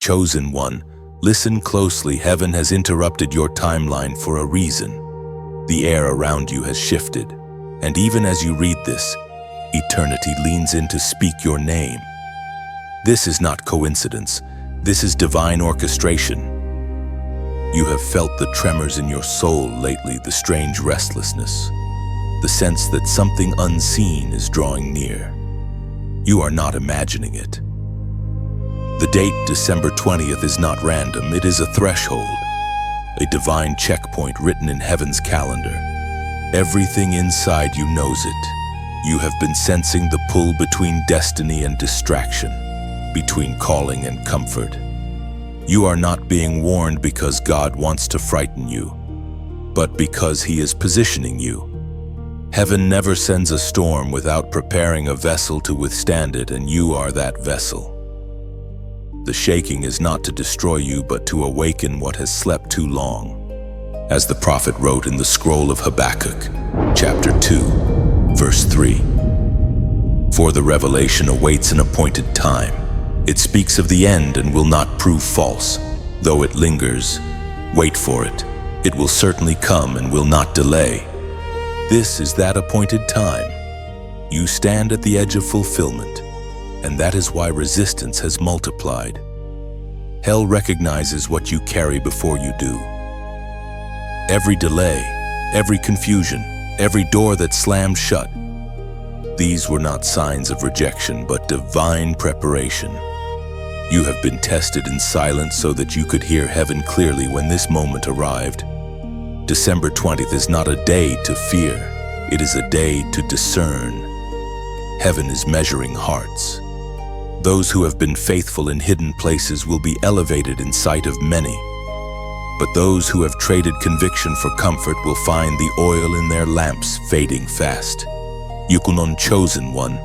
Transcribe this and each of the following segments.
Chosen one, listen closely. Heaven has interrupted your timeline for a reason. The air around you has shifted, and even as you read this, eternity leans in to speak your name. This is not coincidence. This is divine orchestration. You have felt the tremors in your soul lately, the strange restlessness, the sense that something unseen is drawing near. You are not imagining it. The date, December 20th, is not random. It is a threshold, a divine checkpoint written in heaven's calendar. Everything inside you knows it. You have been sensing the pull between destiny and distraction, between calling and comfort. You are not being warned because God wants to frighten you, but because He is positioning you. Heaven never sends a storm without preparing a vessel to withstand it, and you are that vessel. The shaking is not to destroy you, but to awaken what has slept too long. As the prophet wrote in the scroll of Habakkuk, chapter 2, verse 3, "For the revelation awaits an appointed time. It speaks of the end and will not prove false. Though it lingers, wait for it. It will certainly come and will not delay." This is that appointed time. You stand at the edge of fulfillment, and that is why resistance has multiplied. Hell recognizes what you carry before you do. Every delay, every confusion, every door that slammed shut, these were not signs of rejection, but divine preparation. You have been tested in silence so that you could hear heaven clearly when this moment arrived. December 20th is not a day to fear. It is a day to discern. Heaven is measuring hearts. Those who have been faithful in hidden places will be elevated in sight of many. But those who have traded conviction for comfort will find the oil in their lamps fading fast. You, chosen one,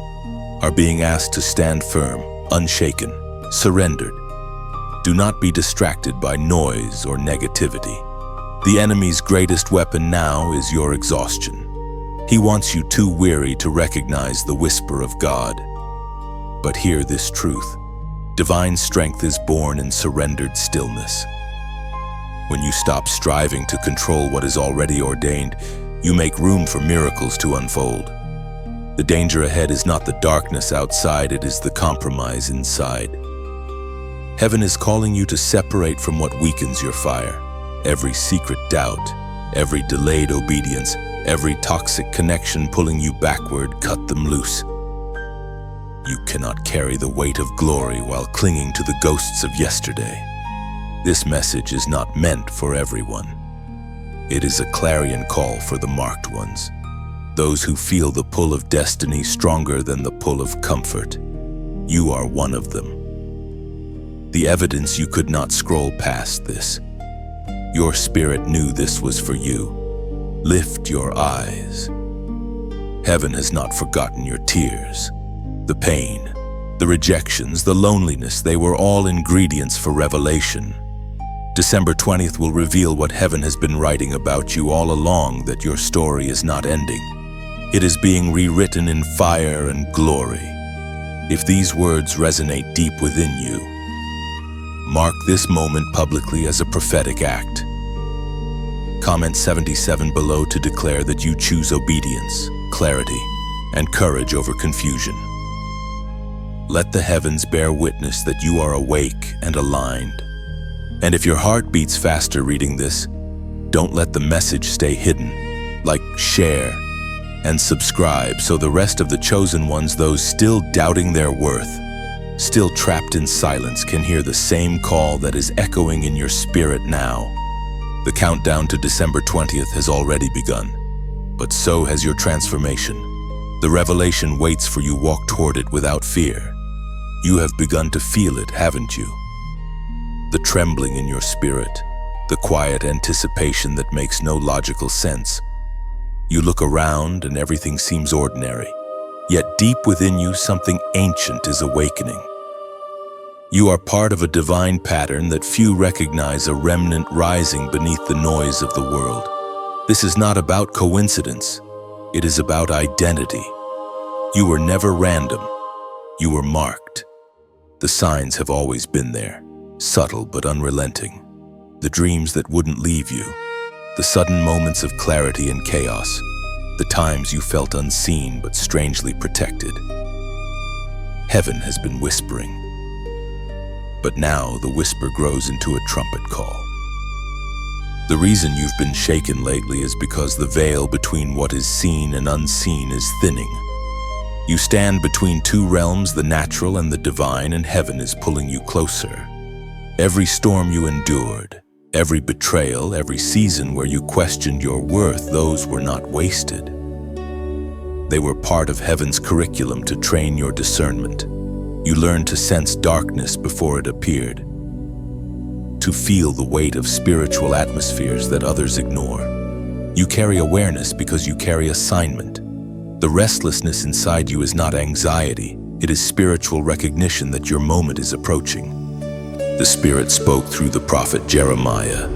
are being asked to stand firm, unshaken, surrendered. Do not be distracted by noise or negativity. The enemy's greatest weapon now is your exhaustion. He wants you too weary to recognize the whisper of God. But hear this truth: divine strength is born in surrendered stillness. When you stop striving to control what is already ordained, you make room for miracles to unfold. The danger ahead is not the darkness outside, it is the compromise inside. Heaven is calling you to separate from what weakens your fire. Every secret doubt, every delayed obedience, every toxic connection pulling you backward, cut them loose. You cannot carry the weight of glory while clinging to the ghosts of yesterday. This message is not meant for everyone. It is a clarion call for the marked ones, those who feel the pull of destiny stronger than the pull of comfort. You are one of them. The evidence you could not scroll past this. Your spirit knew this was for you. Lift your eyes. Heaven has not forgotten your tears. The pain, the rejections, the loneliness, they were all ingredients for revelation. December 20th will reveal what heaven has been writing about you all along, that your story is not ending. It is being rewritten in fire and glory. If these words resonate deep within you, mark this moment publicly as a prophetic act. Comment 77 below to declare that you choose obedience, clarity, and courage over confusion. Let the heavens bear witness that you are awake and aligned. And if your heart beats faster reading this, don't let the message stay hidden. Like, share, and subscribe so the rest of the chosen ones, those still doubting their worth, still trapped in silence, can hear the same call that is echoing in your spirit now. The countdown to December 20th has already begun, but so has your transformation. The revelation waits for you. Walk toward it without fear. You have begun to feel it, haven't you? The trembling in your spirit, the quiet anticipation that makes no logical sense. You look around and everything seems ordinary, yet deep within you something ancient is awakening. You are part of a divine pattern that few recognize, a remnant rising beneath the noise of the world. This is not about coincidence. It is about identity. You were never random. You were marked. The signs have always been there. subtle but unrelenting. The dreams that wouldn't leave you, the sudden moments of clarity and chaos, the times you felt unseen but strangely protected. Heaven has been whispering, but now the whisper grows into a trumpet call. The reason you've been shaken lately is because the veil between what is seen and unseen is thinning. You stand between two realms, the natural and the divine, and heaven is pulling you closer. Every storm you endured, every betrayal, every season where you questioned your worth, those were not wasted. They were part of heaven's curriculum to train your discernment. You learned to sense darkness before it appeared, to feel the weight of spiritual atmospheres that others ignore. You carry awareness because you carry assignment. The restlessness inside you is not anxiety, it is spiritual recognition that your moment is approaching. The Spirit spoke through the prophet Jeremiah,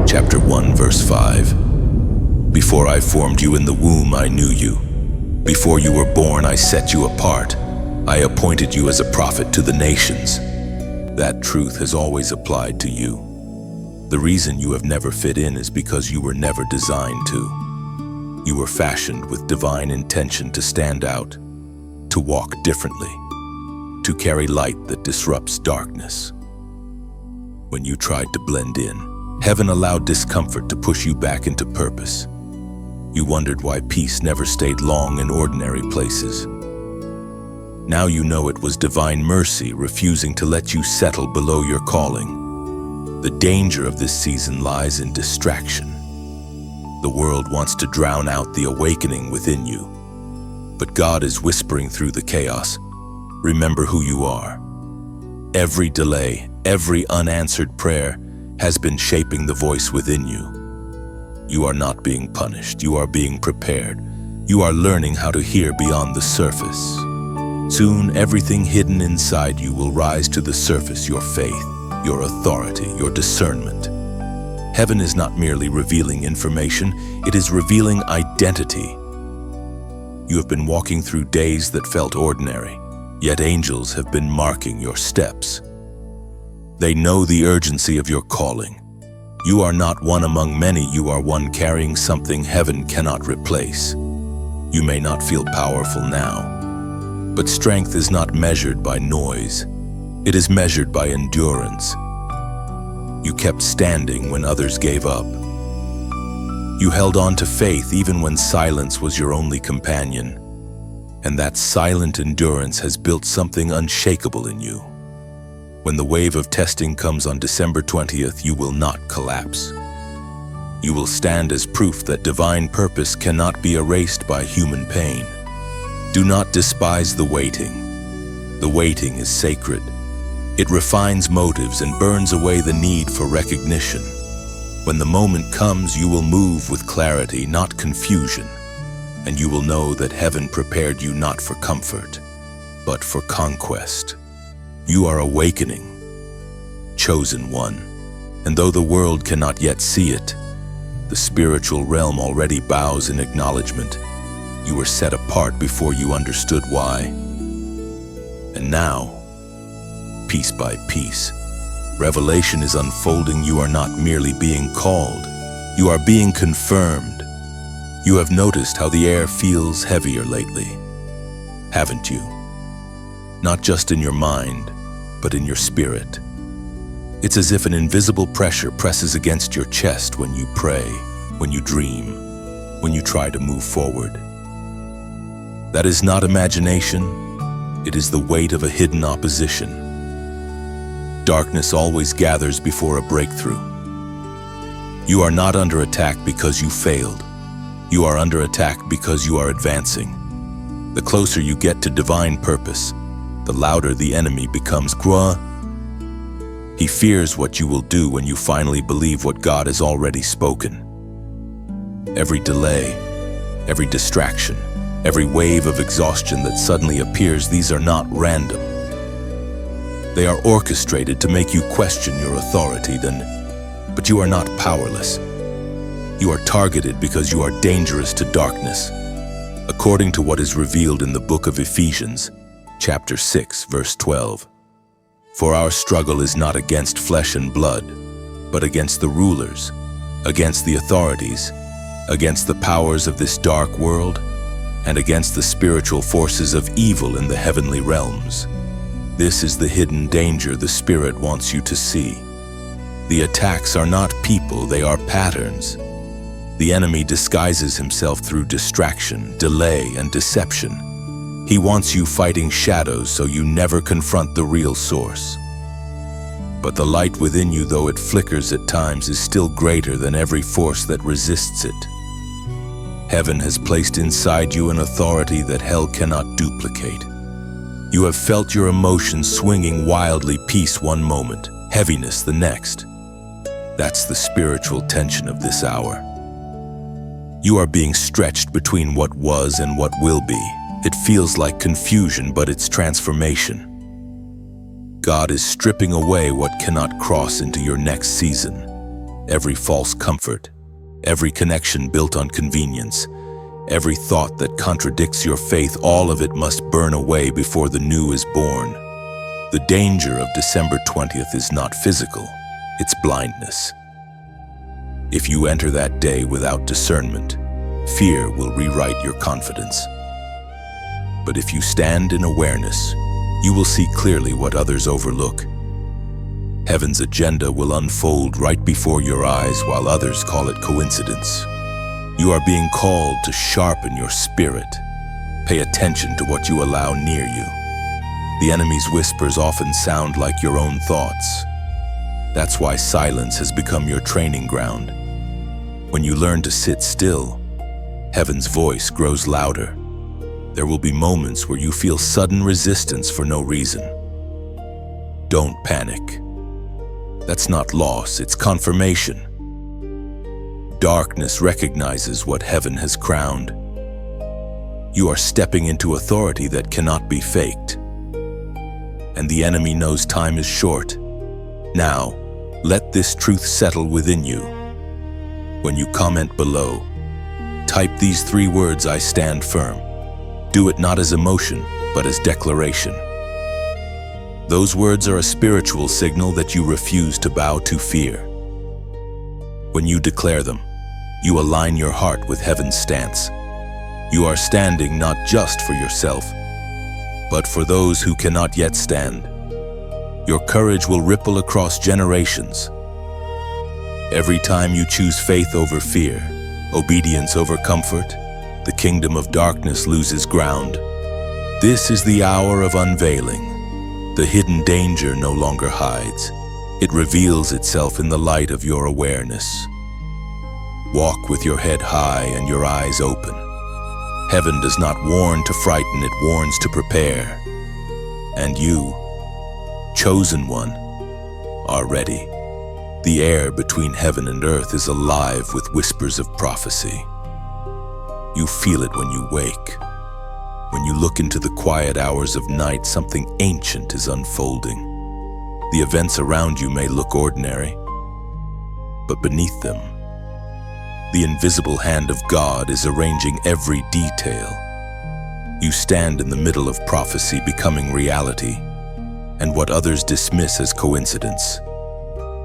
chapter 1, verse 5. Before I formed you in the womb, I knew you. Before you were born, I set you apart. I appointed you as a prophet to the nations. That truth has always applied to you. The reason you have never fit in is because you were never designed to. You were fashioned with divine intention to stand out, to walk differently, to carry light that disrupts darkness. When you tried to blend in, heaven allowed discomfort to push you back into purpose. You wondered why peace never stayed long in ordinary places. Now you know it was divine mercy refusing to let you settle below your calling. The danger of this season lies in distraction. The world wants to drown out the awakening within you. But God is whispering through the chaos. Remember who you are. Every delay, every unanswered prayer has been shaping the voice within you. You are not being punished. You are being prepared. You are learning how to hear beyond the surface. Soon, everything hidden inside you will rise to the surface: your faith, your authority, your discernment. Heaven is not merely revealing information, it is revealing identity. You have been walking through days that felt ordinary, yet angels have been marking your steps. They know the urgency of your calling. You are not one among many, you are one carrying something heaven cannot replace. You may not feel powerful now, but strength is not measured by noise. It is measured by endurance. You kept standing when others gave up. You held on to faith even when silence was your only companion. And that silent endurance has built something unshakable in you. When the wave of testing comes on December 20th, you will not collapse. You will stand as proof that divine purpose cannot be erased by human pain. Do not despise the waiting. The waiting is sacred. It refines motives and burns away the need for recognition. When the moment comes, you will move with clarity, not confusion. And you will know that heaven prepared you not for comfort, but for conquest. You are awakening, chosen one. And though the world cannot yet see it, the spiritual realm already bows in acknowledgement. You were set apart before you understood why. And now, piece by piece, revelation is unfolding. You are not merely being called, you are being confirmed. You have noticed how the air feels heavier lately, haven't you? Not just in your mind, but in your spirit. It's as if an invisible pressure presses against your chest when you pray, when you dream, when you try to move forward. That is not imagination, it is the weight of a hidden opposition. Darkness always gathers before a breakthrough. You are not under attack because you failed. You are under attack because you are advancing. The closer you get to divine purpose, the louder the enemy becomes. He fears what you will do when you finally believe what God has already spoken. Every delay, every distraction, every wave of exhaustion that suddenly appears, these are not random. They are orchestrated to make you question your authority, but you are not powerless. You are targeted because you are dangerous to darkness, according to what is revealed in the book of Ephesians, chapter 6, verse 12. For our struggle is not against flesh and blood, but against the rulers, against the authorities, against the powers of this dark world, and against the spiritual forces of evil in the heavenly realms. This is the hidden danger the Spirit wants you to see. The attacks are not people, they are patterns. The enemy disguises himself through distraction, delay, and deception. He wants you fighting shadows so you never confront the real source. But the light within you, though it flickers at times, is still greater than every force that resists it. Heaven has placed inside you an authority that hell cannot duplicate. You have felt your emotions swinging wildly, peace one moment, heaviness the next. That's the spiritual tension of this hour. You are being stretched between what was and what will be. It feels like confusion, but it's transformation. God is stripping away what cannot cross into your next season. Every false comfort, every connection built on convenience, every thought that contradicts your faith, all of it must burn away before the new is born. The danger of December 20th is not physical, it's blindness. If you enter that day without discernment, fear will rewrite your confidence. But if you stand in awareness, you will see clearly what others overlook. Heaven's agenda will unfold right before your eyes while others call it coincidence. You are being called to sharpen your spirit. Pay attention to what you allow near you. The enemy's whispers often sound like your own thoughts. That's why silence has become your training ground. When you learn to sit still, Heaven's voice grows louder. There will be moments where you feel sudden resistance for no reason. Don't panic. That's not loss, it's confirmation. Darkness recognizes what heaven has crowned. You are stepping into authority that cannot be faked. And the enemy knows time is short. Now, let this truth settle within you. When you comment below, type these 3 words: I stand firm. Do it not as emotion, but as declaration. Those words are a spiritual signal that you refuse to bow to fear. When you declare them, you align your heart with heaven's stance. You are standing not just for yourself, but for those who cannot yet stand. Your courage will ripple across generations. Every time you choose faith over fear, obedience over comfort, the kingdom of darkness loses ground. This is the hour of unveiling. The hidden danger no longer hides. It reveals itself in the light of your awareness. Walk with your head high and your eyes open. Heaven does not warn to frighten, it warns to prepare. And you, chosen one, are ready. The air between heaven and earth is alive with whispers of prophecy. You feel it when you wake. When you look into the quiet hours of night, something ancient is unfolding. The events around you may look ordinary, but beneath them, the invisible hand of God is arranging every detail. You stand in the middle of prophecy becoming reality, and what others dismiss as coincidence,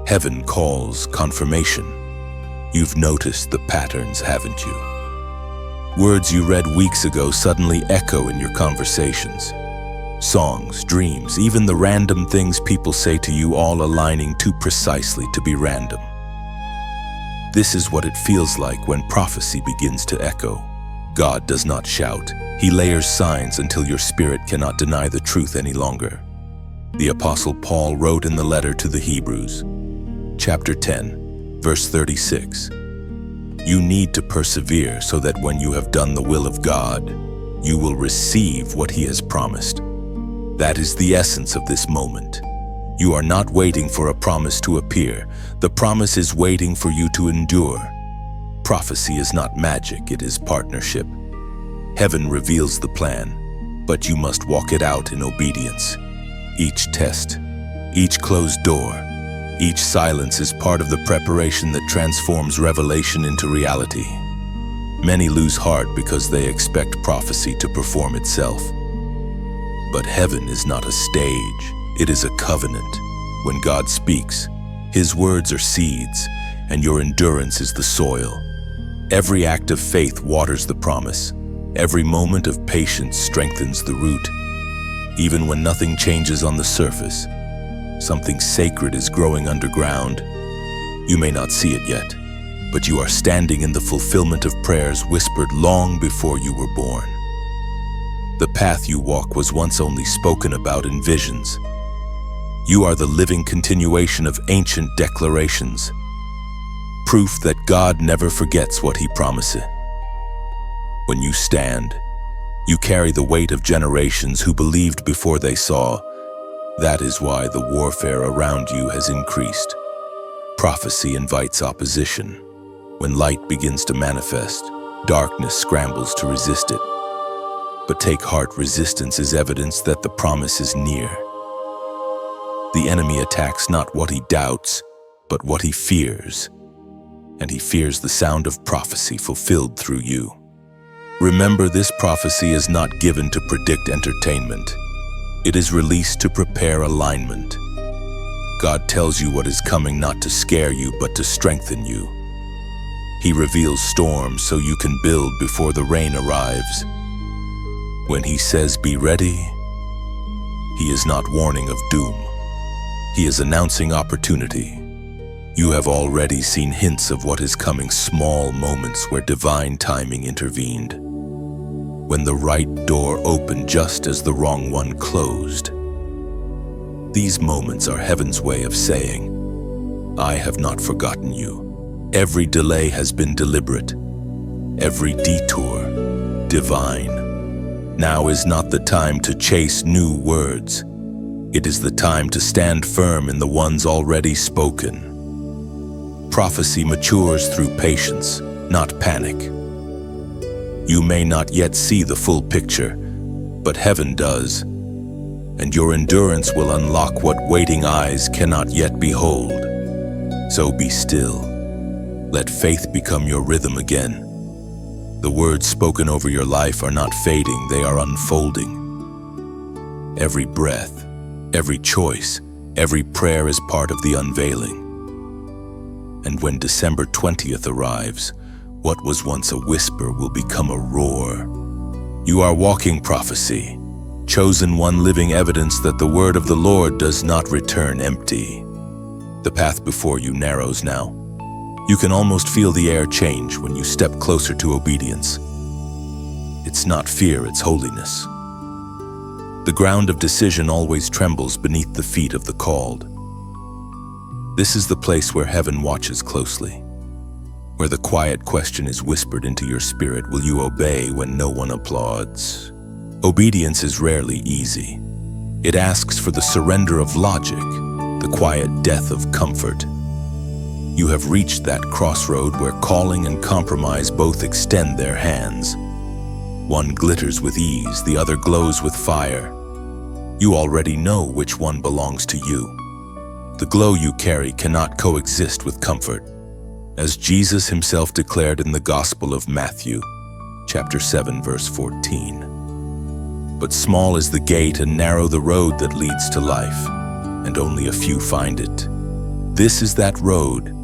heaven calls confirmation. You've noticed the patterns, haven't you? Words you read weeks ago suddenly echo in your conversations. Songs, dreams, even the random things people say to you, all aligning too precisely to be random. This is what it feels like when prophecy begins to echo. God does not shout. He layers signs until your spirit cannot deny the truth any longer. The Apostle Paul wrote in the letter to the Hebrews, chapter 10, verse 36, "You need to persevere so that when you have done the will of God, you will receive what He has promised." That is the essence of this moment. You are not waiting for a promise to appear. The promise is waiting for you to endure. Prophecy is not magic, it is partnership. Heaven reveals the plan, but you must walk it out in obedience. Each test, each closed door, each silence is part of the preparation that transforms revelation into reality. Many lose heart because they expect prophecy to perform itself. But heaven is not a stage. It is a covenant. When God speaks, His words are seeds, and your endurance is the soil. Every act of faith waters the promise. Every moment of patience strengthens the root. Even when nothing changes on the surface, something sacred is growing underground. You may not see it yet, but you are standing in the fulfillment of prayers whispered long before you were born. The path you walk was once only spoken about in visions. You are the living continuation of ancient declarations, proof that God never forgets what He promises. When you stand, you carry the weight of generations who believed before they saw. That is why the warfare around you has increased. Prophecy invites opposition. When light begins to manifest, darkness scrambles to resist it. But take heart, resistance is evidence that the promise is near. The enemy attacks not what he doubts, but what he fears. And he fears the sound of prophecy fulfilled through you. Remember, this prophecy is not given to predict entertainment. It is released to prepare alignment. God tells you what is coming not to scare you, but to strengthen you. He reveals storms so you can build before the rain arrives. When He says, "Be ready," He is not warning of doom. He is announcing opportunity. You have already seen hints of what is coming, small moments where divine timing intervened. When the right door opened just as the wrong one closed. These moments are heaven's way of saying, "I have not forgotten you." Every delay has been deliberate, every detour divine. Now is not the time to chase new words. It is the time to stand firm in the ones already spoken. Prophecy matures through patience, not panic. You may not yet see the full picture, but heaven does, and your endurance will unlock what waiting eyes cannot yet behold. So be still. Let faith become your rhythm again. The words spoken over your life are not fading, they are unfolding. Every breath, every choice, every prayer is part of the unveiling. And when December 20th arrives, what was once a whisper will become a roar. You are walking prophecy, chosen one, living evidence that the word of the Lord does not return empty. The path before you narrows now. You can almost feel the air change when you step closer to obedience. It's not fear, it's holiness. The ground of decision always trembles beneath the feet of the called. This is the place where heaven watches closely, where the quiet question is whispered into your spirit: will you obey when no one applauds? Obedience is rarely easy. It asks for the surrender of logic, the quiet death of comfort. You have reached that crossroad where calling and compromise both extend their hands. One glitters with ease, the other glows with fire. You already know which one belongs to you. The glow you carry cannot coexist with comfort, as Jesus Himself declared in the Gospel of Matthew, chapter 7, verse 14. But small is the gate and narrow the road that leads to life, and only a few find it. This is that road.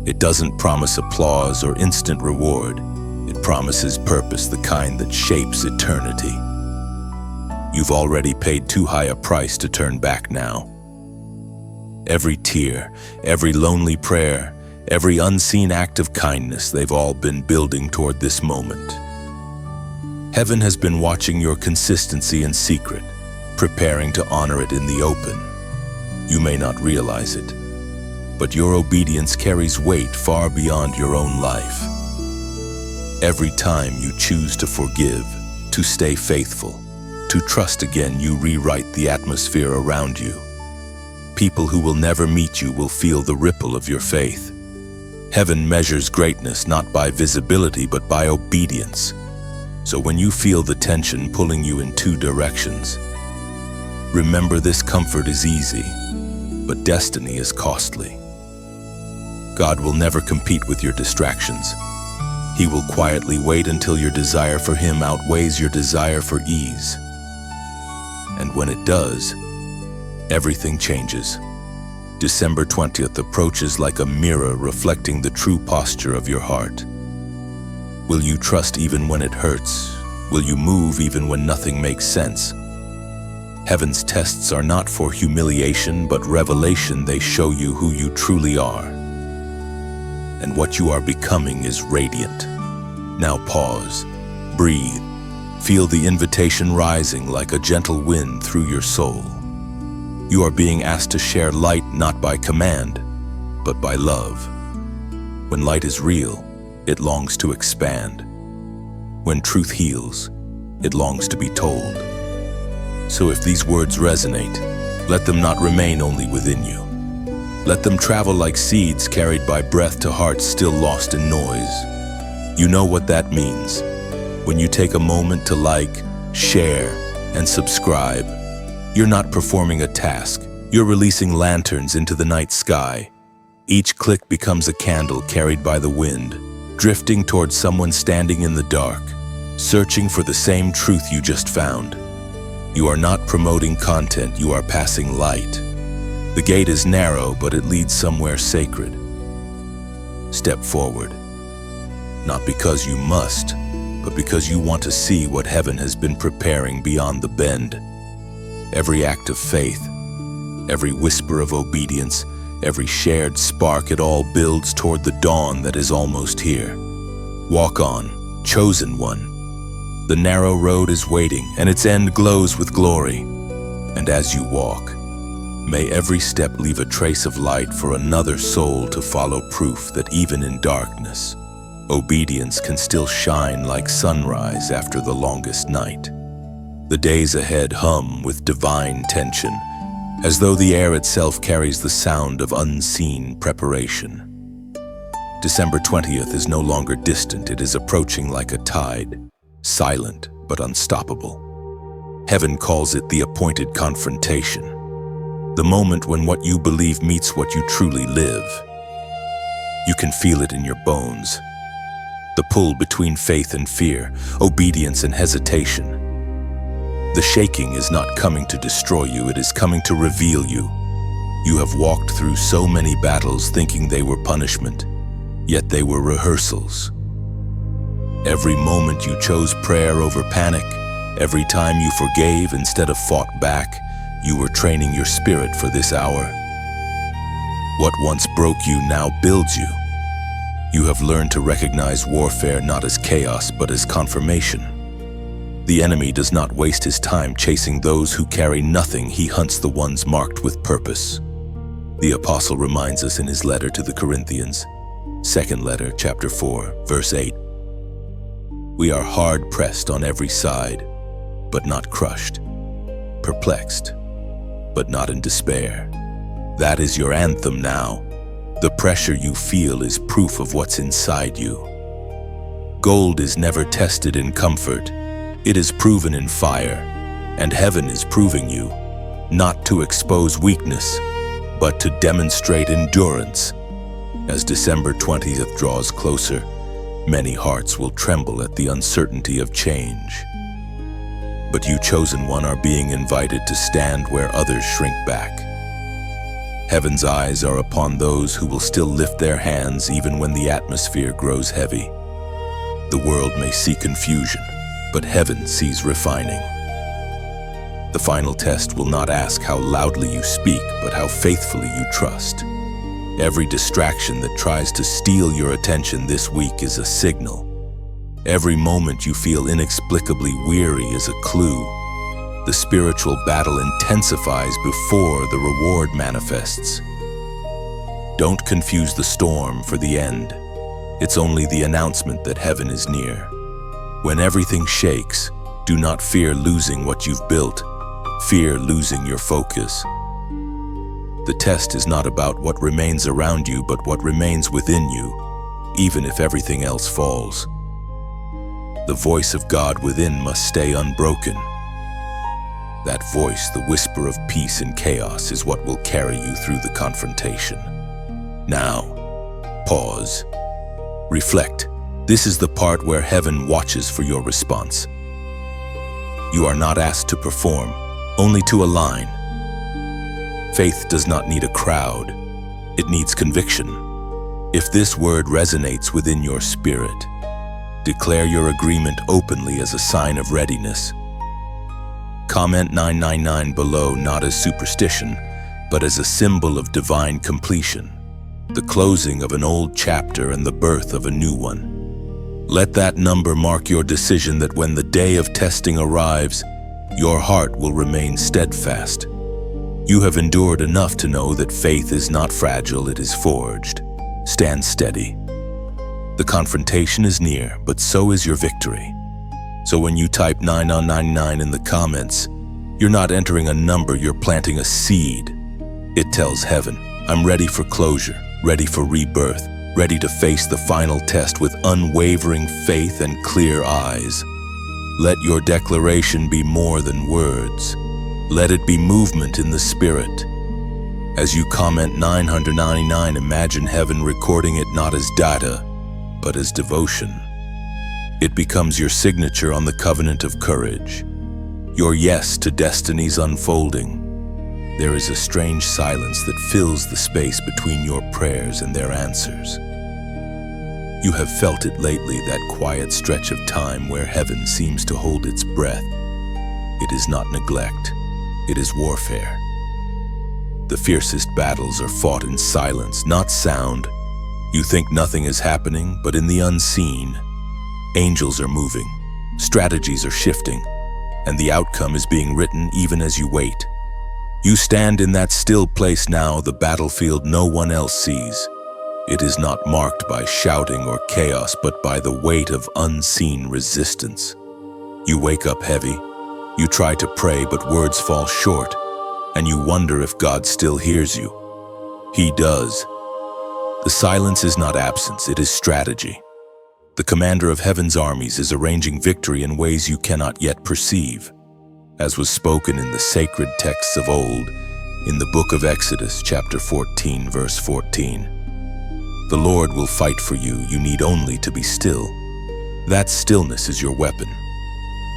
It doesn't promise applause or instant reward. It promises purpose, the kind that shapes eternity. You've already paid too high a price to turn back now. Every tear, every lonely prayer, every unseen act of kindness, they've all been building toward this moment. Heaven has been watching your consistency in secret, preparing to honor it in the open. You may not realize it, but your obedience carries weight far beyond your own life. Every time you choose to forgive, to stay faithful, to trust again, you rewrite the atmosphere around you. People who will never meet you will feel the ripple of your faith. Heaven measures greatness not by visibility but by obedience. So when you feel the tension pulling you in two directions, remember this: comfort is easy, but destiny is costly. God will never compete with your distractions. He will quietly wait until your desire for Him outweighs your desire for ease. And when it does, everything changes. December 20th approaches like a mirror reflecting the true posture of your heart. Will you trust even when it hurts? Will you move even when nothing makes sense? Heaven's tests are not for humiliation, but revelation. They show you who you truly are. And what you are becoming is radiant. Now pause, breathe, feel the invitation rising like a gentle wind through your soul. You are being asked to share light not by command, but by love. When light is real, it longs to expand. When truth heals, it longs to be told. So if these words resonate, let them not remain only within you. Let them travel like seeds carried by breath to hearts still lost in noise. You know what that means. When you take a moment to like, share, and subscribe, you're not performing a task. You're releasing lanterns into the night sky. Each click becomes a candle carried by the wind, drifting towards someone standing in the dark, searching for the same truth you just found. You are not promoting content, you are passing light. The gate is narrow, but it leads somewhere sacred. Step forward. Not because you must, but because you want to see what heaven has been preparing beyond the bend. Every act of faith, every whisper of obedience, every shared spark, it all builds toward the dawn that is almost here. Walk on, chosen one. The narrow road is waiting, and its end glows with glory. And as you walk, may every step leave a trace of light for another soul to follow, proof that even in darkness, obedience can still shine like sunrise after the longest night. The days ahead hum with divine tension, as though the air itself carries the sound of unseen preparation. December 20th is no longer distant, it is approaching like a tide, silent but unstoppable. Heaven calls it the appointed confrontation, the moment when what you believe meets what you truly live. You can feel it in your bones, the pull between faith and fear, obedience and hesitation. The shaking is not coming to destroy you, it is coming to reveal you. You have walked through so many battles thinking they were punishment, yet they were rehearsals. Every moment you chose prayer over panic, every time you forgave instead of fought back, you were training your spirit for this hour. What once broke you now builds you. You have learned to recognize warfare not as chaos but as confirmation. The enemy does not waste his time chasing those who carry nothing, he hunts the ones marked with purpose. The apostle reminds us in his letter to the Corinthians, second letter, chapter 4, verse 8. We are hard pressed on every side, but not crushed, perplexed, but not in despair. That is your anthem now. The pressure you feel is proof of what's inside you. Gold is never tested in comfort. It is proven in fire, and heaven is proving you, not to expose weakness, but to demonstrate endurance. As December 20th draws closer, many hearts will tremble at the uncertainty of change. But you, chosen one, are being invited to stand where others shrink back. Heaven's eyes are upon those who will still lift their hands even when the atmosphere grows heavy. The world may see confusion, but heaven sees refining. The final test will not ask how loudly you speak, but how faithfully you trust. Every distraction that tries to steal your attention this week is a signal. Every moment you feel inexplicably weary is a clue. The spiritual battle intensifies before the reward manifests. Don't confuse the storm for the end. It's only the announcement that heaven is near. When everything shakes, do not fear losing what you've built. Fear losing your focus. The test is not about what remains around you, but what remains within you, even if everything else falls. The voice of God within must stay unbroken. That voice, the whisper of peace in chaos, is what will carry you through the confrontation. Now, pause. Reflect. This is the part where heaven watches for your response. You are not asked to perform, only to align. Faith does not need a crowd. It needs conviction. If this word resonates within your spirit, declare your agreement openly as a sign of readiness. Comment 999 below, not as superstition, but as a symbol of divine completion, the closing of an old chapter and the birth of a new one. Let that number mark your decision that when the day of testing arrives, your heart will remain steadfast. You have endured enough to know that faith is not fragile, it is forged. Stand steady. The confrontation is near, but so is your victory. So when you type 999 in the comments, you're not entering a number, you're planting a seed. It tells heaven, I'm ready for closure, ready for rebirth, ready to face the final test with unwavering faith and clear eyes. Let your declaration be more than words. Let it be movement in the spirit. As you comment 999, imagine heaven recording it not as data, but as devotion. It becomes your signature on the covenant of courage, your yes to destiny's unfolding. There is a strange silence that fills the space between your prayers and their answers. You have felt it lately, that quiet stretch of time where heaven seems to hold its breath. It is not neglect, it is warfare. The fiercest battles are fought in silence, not sound. You think nothing is happening, but in the unseen, angels are moving, strategies are shifting, and the outcome is being written even as you wait. You stand in that still place now, the battlefield no one else sees. It is not marked by shouting or chaos, but by the weight of unseen resistance. You wake up heavy. You try to pray, but words fall short, and you wonder if God still hears you. He does. The silence is not absence, it is strategy. The commander of heaven's armies is arranging victory in ways you cannot yet perceive, as was spoken in the sacred texts of old, in the book of Exodus, chapter 14, verse 14. The Lord will fight for you, you need only to be still. That stillness is your weapon.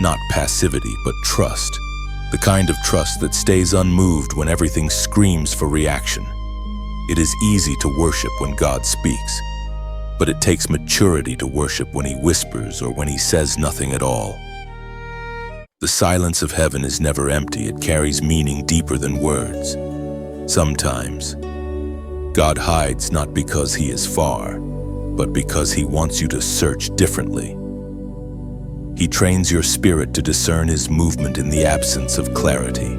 Not passivity, but trust. The kind of trust that stays unmoved when everything screams for reaction. It is easy to worship when God speaks, but it takes maturity to worship when He whispers or when He says nothing at all. The silence of heaven is never empty, it carries meaning deeper than words. Sometimes, God hides not because He is far, but because He wants you to search differently. He trains your spirit to discern His movement in the absence of clarity.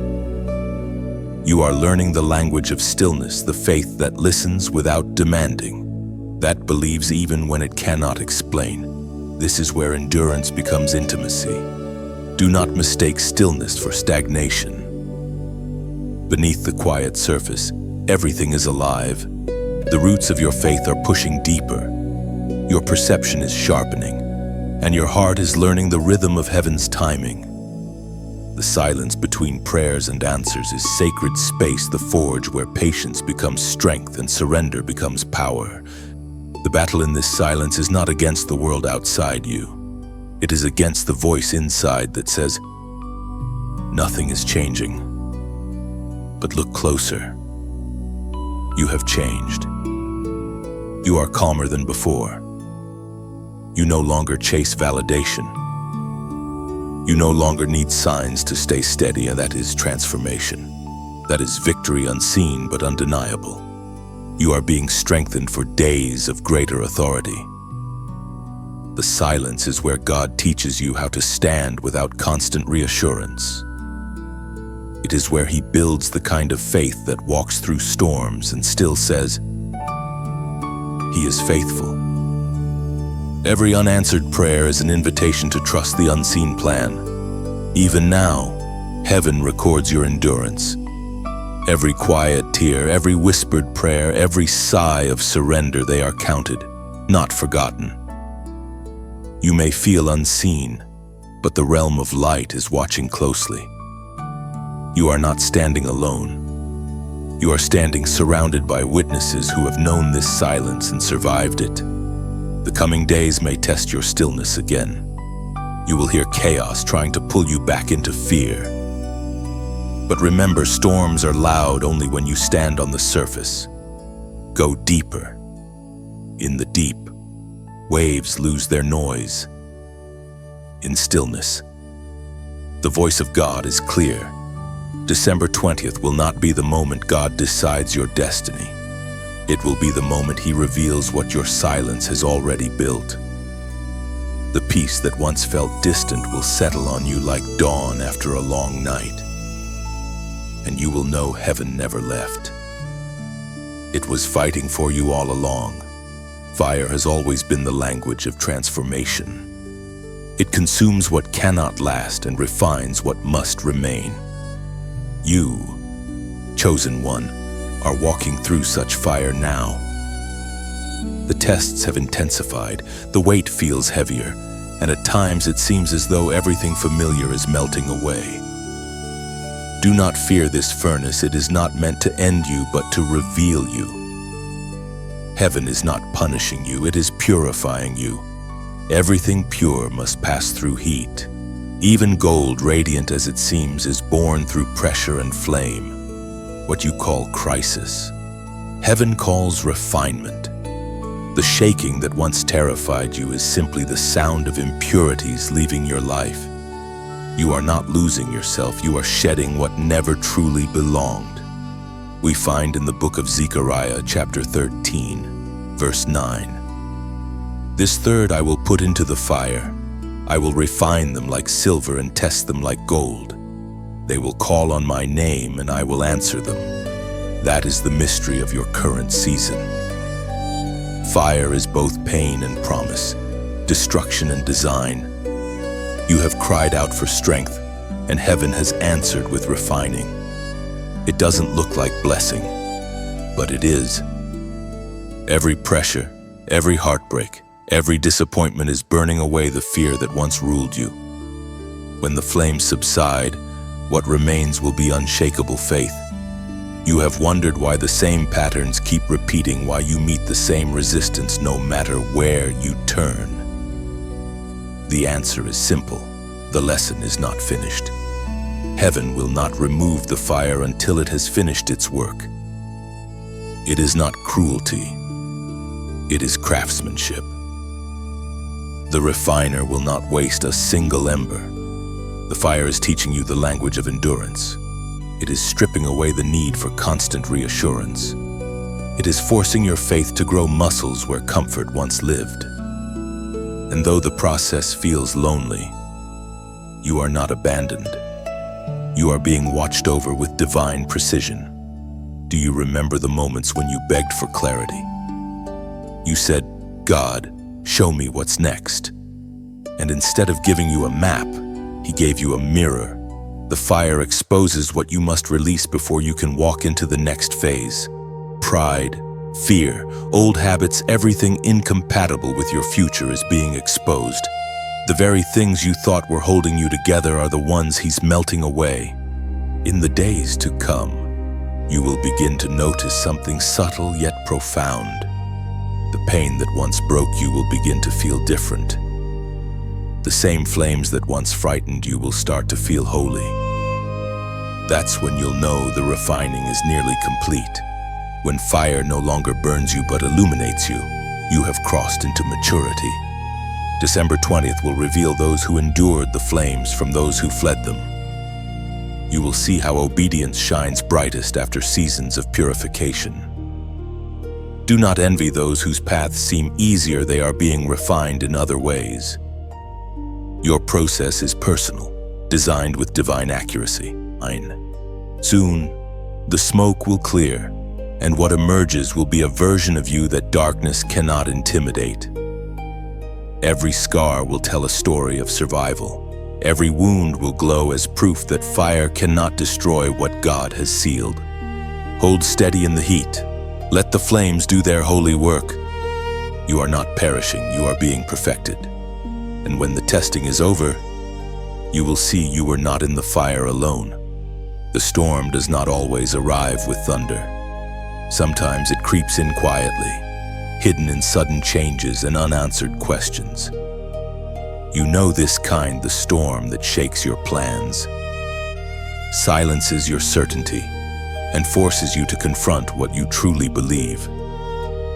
You are learning the language of stillness, the faith that listens without demanding, that believes even when it cannot explain. This is where endurance becomes intimacy. Do not mistake stillness for stagnation. Beneath the quiet surface, everything is alive. The roots of your faith are pushing deeper. Your perception is sharpening, and your heart is learning the rhythm of heaven's timing. The silence between prayers and answers is sacred space, the forge where patience becomes strength and surrender becomes power. The battle in this silence is not against the world outside you. It is against the voice inside that says, nothing is changing. But look closer. You have changed. You are calmer than before. You no longer chase validation. You no longer need signs to stay steady, and that is transformation. That is victory unseen but undeniable. You are being strengthened for days of greater authority. The silence is where God teaches you how to stand without constant reassurance. It is where He builds the kind of faith that walks through storms and still says, He is faithful. Every unanswered prayer is an invitation to trust the unseen plan. Even now, heaven records your endurance. Every quiet tear, every whispered prayer, every sigh of surrender, they are counted, not forgotten. You may feel unseen, but the realm of light is watching closely. You are not standing alone. You are standing surrounded by witnesses who have known this silence and survived it. The coming days may test your stillness again. You will hear chaos trying to pull you back into fear. But remember, storms are loud only when you stand on the surface. Go deeper. In the deep, waves lose their noise. In stillness, the voice of God is clear. December 20th will not be the moment God decides your destiny. It will be the moment He reveals what your silence has already built. The peace that once felt distant will settle on you like dawn after a long night. And you will know heaven never left. It was fighting for you all along. Fire has always been the language of transformation. It consumes what cannot last and refines what must remain. You, chosen one, are walking through such fire now. The tests have intensified, the weight feels heavier, and at times it seems as though everything familiar is melting away. Do not fear this furnace. It is not meant to end you, but to reveal you. Heaven is not punishing you, it is purifying you. Everything pure must pass through heat. Even gold, radiant as it seems, is born through pressure and flame. What you call crisis, heaven calls refinement. The shaking that once terrified you is simply the sound of impurities leaving your life. You are not losing yourself, you are shedding what never truly belonged. We find in the book of Zechariah, chapter 13, verse 9. This third I will put into the fire. I will refine them like silver and test them like gold. They will call on my name and I will answer them. That is the mystery of your current season. Fire is both pain and promise, destruction and design. You have cried out for strength, and heaven has answered with refining. It doesn't look like blessing, but it is. Every pressure, every heartbreak, every disappointment is burning away the fear that once ruled you. When the flames subside, what remains will be unshakable faith. You have wondered why the same patterns keep repeating, why you meet the same resistance no matter where you turn. The answer is simple. The lesson is not finished. Heaven will not remove the fire until it has finished its work. It is not cruelty. It is craftsmanship. The refiner will not waste a single ember. The fire is teaching you the language of endurance. It is stripping away the need for constant reassurance. It is forcing your faith to grow muscles where comfort once lived. And though the process feels lonely, you are not abandoned. You are being watched over with divine precision. Do you remember the moments when you begged for clarity? You said, "God, show me what's next." And instead of giving you a map, He gave you a mirror. The fire exposes what you must release before you can walk into the next phase. Pride, fear, old habits, everything incompatible with your future is being exposed. The very things you thought were holding you together are the ones He's melting away. In the days to come, you will begin to notice something subtle yet profound. The pain that once broke you will begin to feel different. The same flames that once frightened you will start to feel holy. That's when you'll know the refining is nearly complete. When fire no longer burns you but illuminates you, you have crossed into maturity. December 20th will reveal those who endured the flames from those who fled them. You will see how obedience shines brightest after seasons of purification. Do not envy those whose paths seem easier. They are being refined in other ways. Your process is personal, designed with divine accuracy. Soon, the smoke will clear, and what emerges will be a version of you that darkness cannot intimidate. Every scar will tell a story of survival. Every wound will glow as proof that fire cannot destroy what God has sealed. Hold steady in the heat. Let the flames do their holy work. You are not perishing, you are being perfected. And when the testing is over, you will see you were not in the fire alone. The storm does not always arrive with thunder. Sometimes it creeps in quietly, hidden in sudden changes and unanswered questions. You know this kind, the storm that shakes your plans. silences your certainty, and forces you to confront what you truly believe.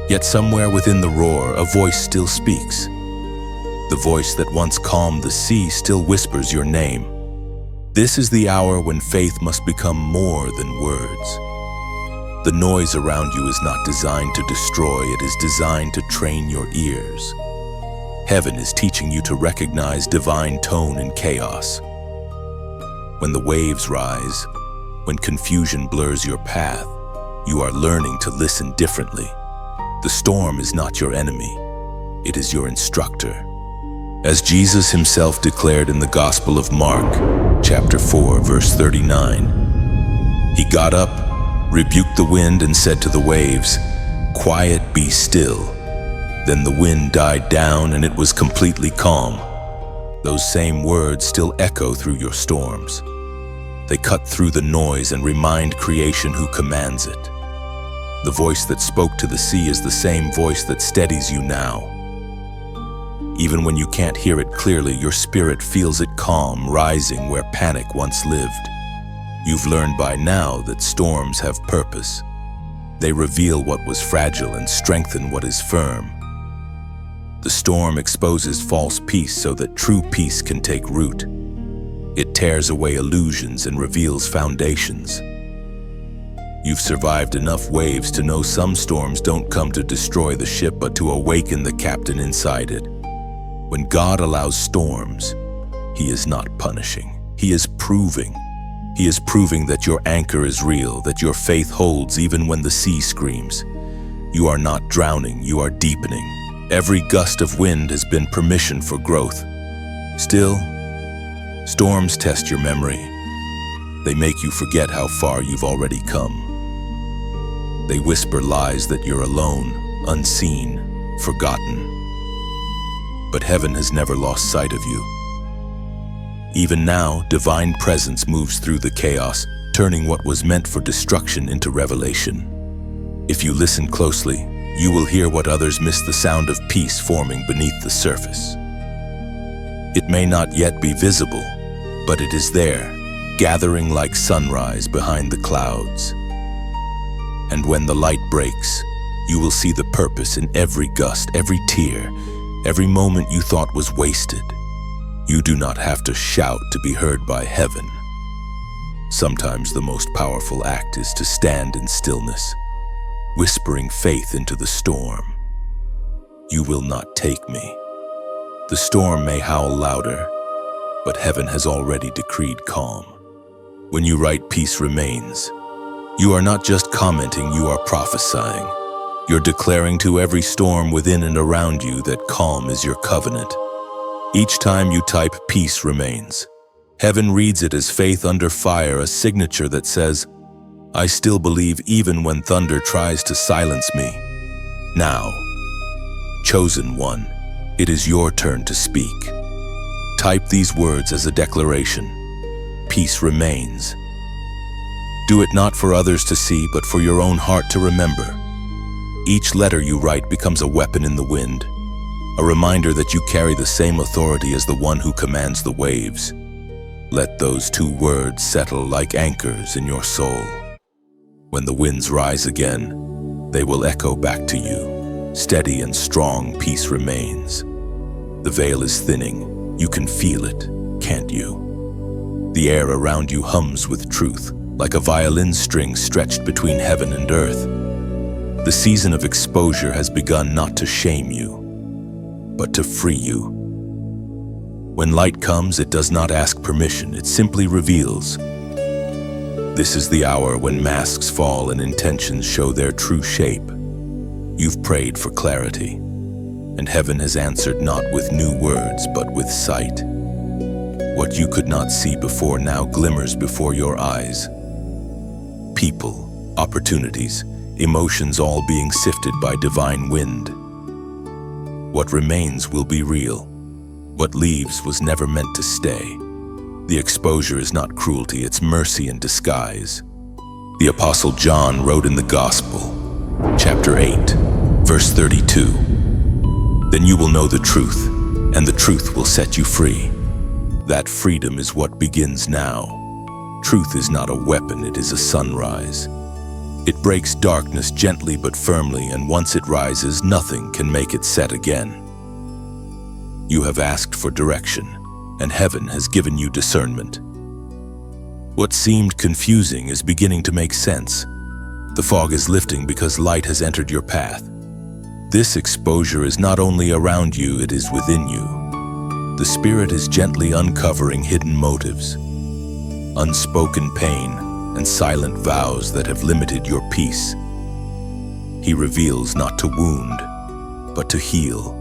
Yet somewhere within the roar, a voice still speaks. The voice that once calmed the sea still whispers your name. This is the hour when faith must become more than words. The noise around you is not designed to destroy, it is designed to train your ears. Heaven is teaching you to recognize divine tone in chaos. When the waves rise, when confusion blurs your path, you are learning to listen differently. The storm is not your enemy, it is your instructor. As Jesus himself declared in the Gospel of Mark, chapter 4, verse 39, he got up, rebuked the wind, and said to the waves, "Quiet, be still." Then the wind died down and it was completely calm. Those same words still echo through your storms. They cut through the noise and remind creation who commands it. The voice that spoke to the sea is the same voice that steadies you now. Even when you can't hear it clearly, your spirit feels it calm, rising where panic once lived. You've learned by now that storms have purpose. They reveal what was fragile and strengthen what is firm. The storm exposes false peace so that true peace can take root. It tears away illusions and reveals foundations. You've survived enough waves to know some storms don't come to destroy the ship, but to awaken the captain inside it. When God allows storms, He is not punishing. He is proving. He is proving that your anchor is real, that your faith holds even when the sea screams. You are not drowning, you are deepening. Every gust of wind has been permission for growth. Still, storms test your memory. They make you forget how far you've already come. They whisper lies that you're alone, unseen, forgotten. But heaven has never lost sight of you. Even now, divine presence moves through the chaos, turning what was meant for destruction into revelation. If you listen closely, you will hear what others miss: the sound of peace forming beneath the surface. It may not yet be visible, but it is there, gathering like sunrise behind the clouds. And when the light breaks, you will see the purpose in every gust, every tear, every moment you thought was wasted. You do not have to shout to be heard by heaven. Sometimes the most powerful act is to stand in stillness, whispering faith into the storm. You will not take me. The storm may howl louder, but heaven has already decreed calm. When you write "Peace remains," you are not just commenting, you are prophesying. You're declaring to every storm within and around you that calm is your covenant. Each time you type "Peace remains," heaven reads it as faith under fire, a signature that says, "I still believe even when thunder tries to silence me." Now, chosen one, it is your turn to speak. Type these words as a declaration: "Peace remains." Do it not for others to see, but for your own heart to remember. Each letter you write becomes a weapon in the wind, a reminder that you carry the same authority as the one who commands the waves. Let those two words settle like anchors in your soul. When the winds rise again, they will echo back to you. Steady and strong, peace remains. The veil is thinning. You can feel it, can't you? The air around you hums with truth, like a violin string stretched between heaven and earth. The season of exposure has begun, not to shame you, but to free you. When light comes, it does not ask permission, it simply reveals. This is the hour when masks fall and intentions show their true shape. You've prayed for clarity, and heaven has answered not with new words, but with sight. What you could not see before now glimmers before your eyes. People, opportunities, emotions all being sifted by divine wind. What remains will be real. What leaves was never meant to stay. The exposure is not cruelty, it's mercy in disguise. The Apostle John wrote in the Gospel, chapter 8, verse 32, "Then you will know the truth, and the truth will set you free." That freedom is what begins now. Truth is not a weapon, it is a sunrise. It breaks darkness gently but firmly, and once it rises, nothing can make it set again. You have asked for direction, and heaven has given you discernment. What seemed confusing is beginning to make sense. The fog is lifting because light has entered your path. This exposure is not only around you, it is within you. The Spirit is gently uncovering hidden motives, unspoken pain, and silent vows that have limited your peace. He reveals not to wound, but to heal.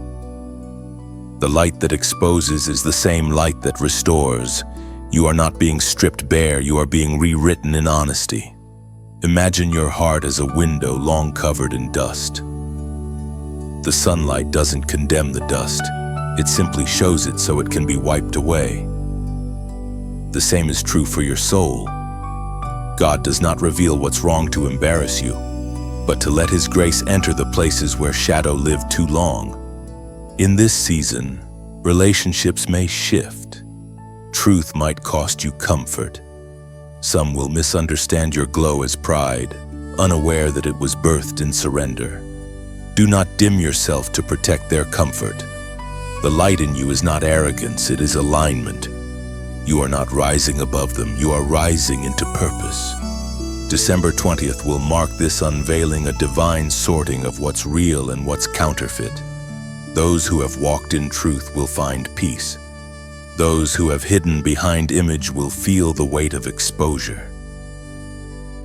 The light that exposes is the same light that restores. You are not being stripped bare, you are being rewritten in honesty. Imagine your heart as a window long covered in dust. The sunlight doesn't condemn the dust, it simply shows it so it can be wiped away. The same is true for your soul. God does not reveal what's wrong to embarrass you, but to let His grace enter the places where shadow lived too long. In this season, relationships may shift. Truth might cost you comfort. Some will misunderstand your glow as pride, unaware that it was birthed in surrender. Do not dim yourself to protect their comfort. The light in you is not arrogance, it is alignment. You are not rising above them, you are rising into purpose. December 20th will mark this unveiling, a divine sorting of what's real and what's counterfeit. Those who have walked in truth will find peace. Those who have hidden behind image will feel the weight of exposure.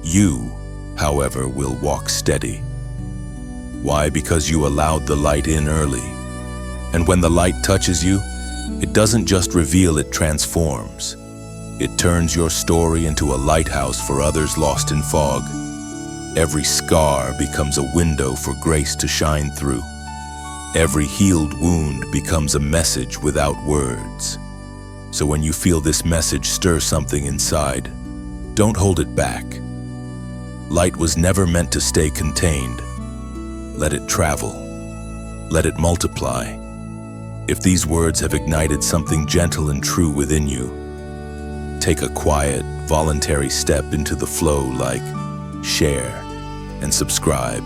You, however, will walk steady. Why? Because you allowed the light in early. And when the light touches you, it doesn't just reveal, it transforms. It turns your story into a lighthouse for others lost in fog. Every scar becomes a window for grace to shine through. Every healed wound becomes a message without words. So when you feel this message stir something inside, don't hold it back. Light was never meant to stay contained. Let it travel. Let it multiply. If these words have ignited something gentle and true within you, take a quiet, voluntary step into the flow, like share and subscribe,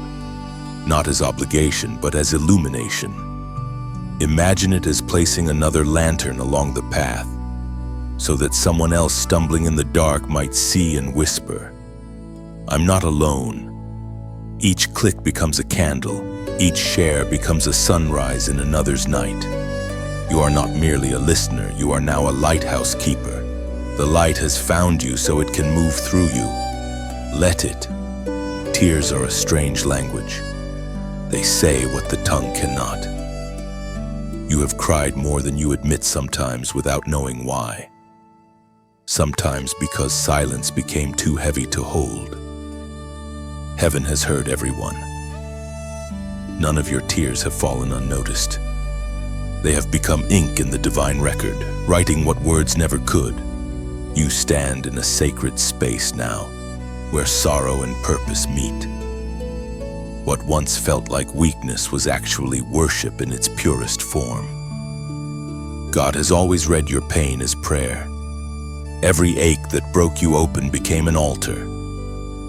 not as obligation, but as illumination. Imagine it as placing another lantern along the path, so that someone else stumbling in the dark might see and whisper, "I'm not alone." Each click becomes a candle, each share becomes a sunrise in another's night. You are not merely a listener, you are now a lighthouse keeper. The light has found you so it can move through you. Let it. Tears are a strange language. They say what the tongue cannot. You have cried more than you admit sometimes without knowing why. Sometimes because silence became too heavy to hold. Heaven has heard everyone. None of your tears have fallen unnoticed. They have become ink in the divine record, writing what words never could. You stand in a sacred space now, where sorrow and purpose meet. What once felt like weakness was actually worship in its purest form. God has always read your pain as prayer. Every ache that broke you open became an altar.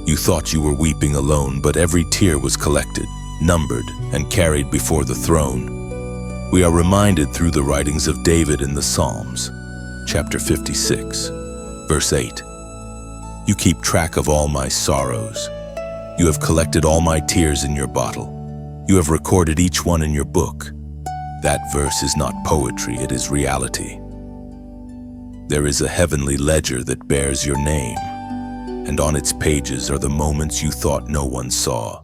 You thought you were weeping alone, but every tear was collected, numbered, and carried before the throne. We are reminded through the writings of David in the Psalms, chapter 56, verse 8. You keep track of all my sorrows. You have collected all my tears in your bottle. You have recorded each one in your book. That verse is not poetry, it is reality. There is a heavenly ledger that bears your name, and on its pages are the moments you thought no one saw.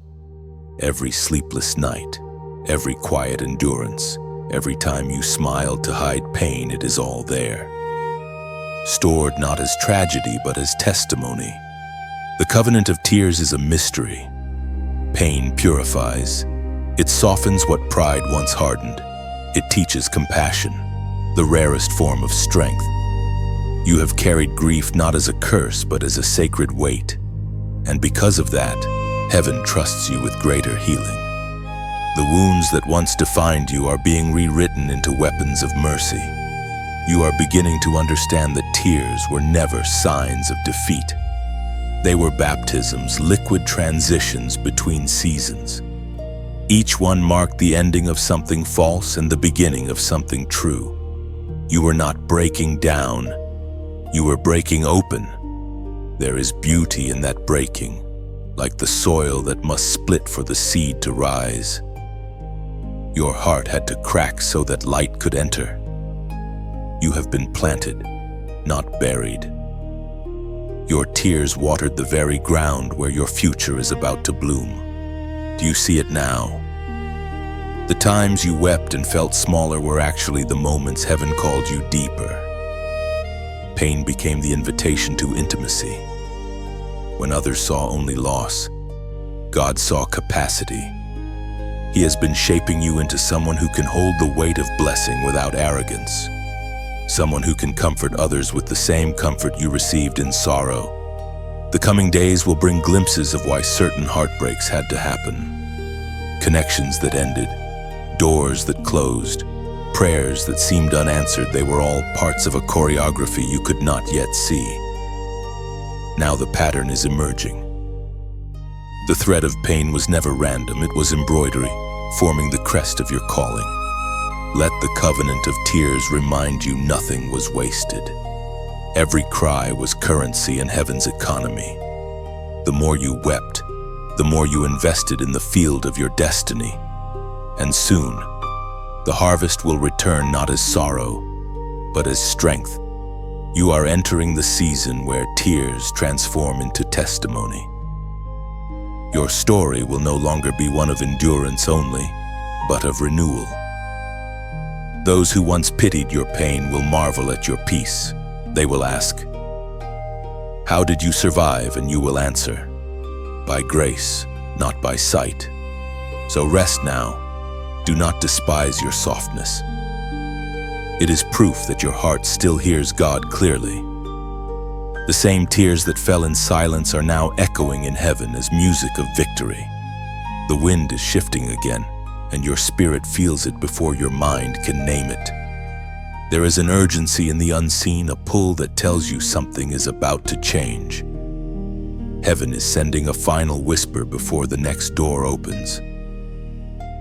Every sleepless night, every quiet endurance, every time you smiled to hide pain, it is all there. Stored not as tragedy, but as testimony. The covenant of tears is a mystery. Pain purifies. It softens what pride once hardened. It teaches compassion, the rarest form of strength. You have carried grief not as a curse, but as a sacred weight. And because of that, heaven trusts you with greater healing. The wounds that once defined you are being rewritten into weapons of mercy. You are beginning to understand that tears were never signs of defeat. They were baptisms, liquid transitions between seasons. Each one marked the ending of something false and the beginning of something true. You were not breaking down, you were breaking open. There is beauty in that breaking, like the soil that must split for the seed to rise. Your heart had to crack so that light could enter. You have been planted, not buried. Your tears watered the very ground where your future is about to bloom. Do you see it now? The times you wept and felt smaller were actually the moments heaven called you deeper. Pain became the invitation to intimacy. When others saw only loss, God saw capacity. He has been shaping you into someone who can hold the weight of blessing without arrogance. Someone who can comfort others with the same comfort you received in sorrow. The coming days will bring glimpses of why certain heartbreaks had to happen. Connections that ended, doors that closed, prayers that seemed unanswered. They were all parts of a choreography you could not yet see. Now the pattern is emerging. The thread of pain was never random, it was embroidery, forming the crest of your calling. Let the covenant of tears remind you nothing was wasted. Every cry was currency in heaven's economy. The more you wept, the more you invested in the field of your destiny. And soon, the harvest will return not as sorrow, but as strength. You are entering the season where tears transform into testimony. Your story will no longer be one of endurance only, but of renewal. Those who once pitied your pain will marvel at your peace. They will ask, "How did you survive?" And you will answer, "By grace, not by sight." So rest now. Do not despise your softness. It is proof that your heart still hears God clearly. The same tears that fell in silence are now echoing in heaven as music of victory. The wind is shifting again, and your spirit feels it before your mind can name it. There is an urgency in the unseen, a pull that tells you something is about to change. Heaven is sending a final whisper before the next door opens.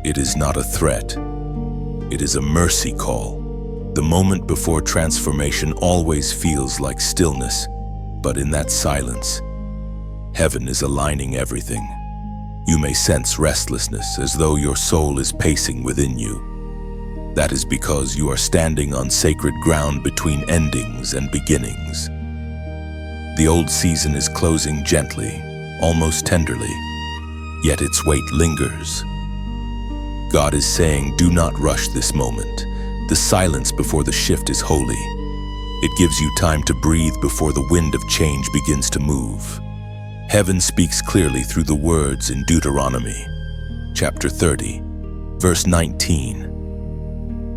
It is not a threat. It is a mercy call. The moment before transformation always feels like stillness, but in that silence, heaven is aligning everything. You may sense restlessness as though your soul is pacing within you. That is because you are standing on sacred ground between endings and beginnings. The old season is closing gently, almost tenderly, yet its weight lingers. God is saying, do not rush this moment. The silence before the shift is holy. It gives you time to breathe before the wind of change begins to move. Heaven speaks clearly through the words in Deuteronomy, chapter 30, verse 19.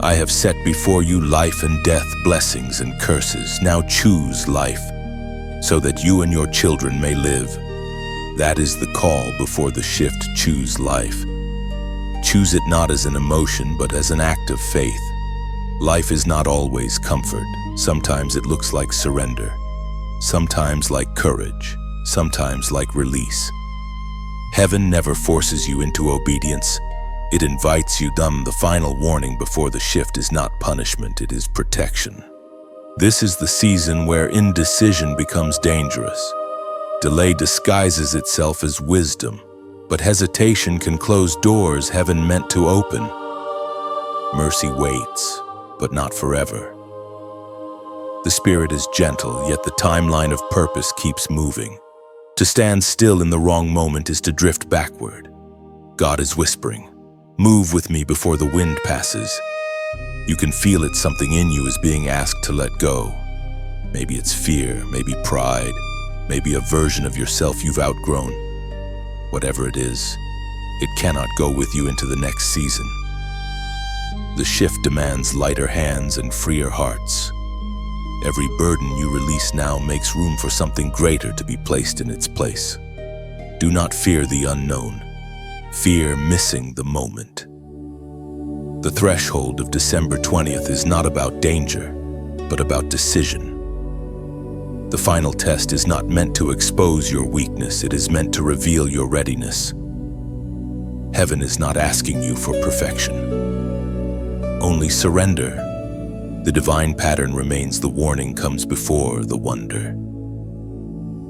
I have set before you life and death, blessings and curses. Now choose life, so that you and your children may live. That is the call before the shift. Choose life. Choose it not as an emotion, but as an act of faith. Life is not always comfort. Sometimes it looks like surrender. Sometimes like courage. Sometimes like release. Heaven never forces you into obedience. It invites you. The final warning before the shift is not punishment, it is protection. This is the season where indecision becomes dangerous. Delay disguises itself as wisdom, but hesitation can close doors heaven meant to open. Mercy waits, but not forever. The spirit is gentle, yet the timeline of purpose keeps moving. To stand still in the wrong moment is to drift backward. God is whispering, move with me before the wind passes. You can feel it, something in you is being asked to let go. Maybe it's fear, maybe pride, maybe a version of yourself you've outgrown. Whatever it is, it cannot go with you into the next season. The shift demands lighter hands and freer hearts. Every burden you release now makes room for something greater to be placed in its place. Do not fear the unknown. Fear missing the moment. The threshold of December 20th is not about danger, but about decision. The final test is not meant to expose your weakness, it is meant to reveal your readiness. Heaven is not asking you for perfection, only surrender. The divine pattern remains, the warning comes before the wonder.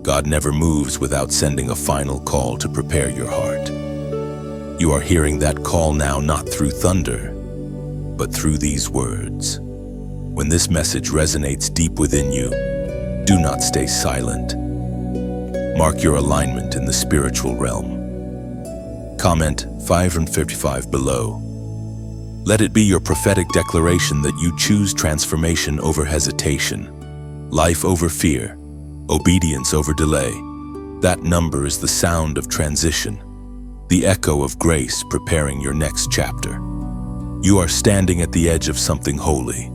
God never moves without sending a final call to prepare your heart. You are hearing that call now, not through thunder, but through these words. When this message resonates deep within you, do not stay silent. Mark your alignment in the spiritual realm. Comment 555 below. Let it be your prophetic declaration that you choose transformation over hesitation, life over fear, obedience over delay. That number is the sound of transition, the echo of grace preparing your next chapter. You are standing at the edge of something holy.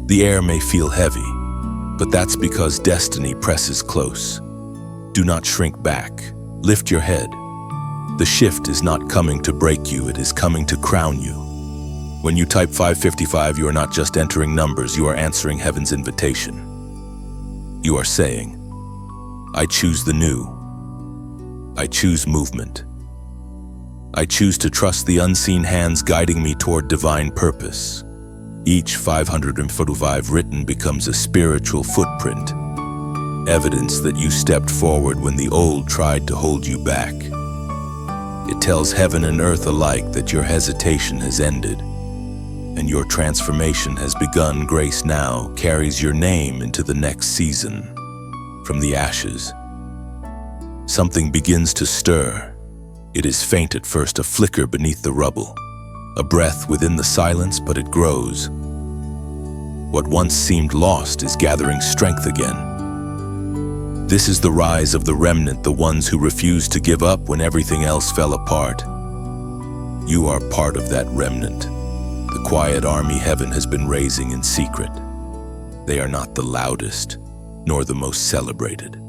The air may feel heavy, but that's because destiny presses close. Do not shrink back. Lift your head. The shift is not coming to break you, it is coming to crown you. When you type 555, you are not just entering numbers, you are answering heaven's invitation. You are saying, I choose the new. I choose movement. I choose to trust the unseen hands guiding me toward divine purpose. Each 545 written becomes a spiritual footprint, evidence that you stepped forward when the old tried to hold you back. It tells heaven and earth alike that your hesitation has ended and your transformation has begun. Grace now carries your name into the next season. From the ashes, something begins to stir. It is faint at first, a flicker beneath the rubble, a breath within the silence, but it grows. What once seemed lost is gathering strength again. This is the rise of the remnant, the ones who refused to give up when everything else fell apart. You are part of that remnant, the quiet army heaven has been raising in secret. They are not the loudest, nor the most celebrated.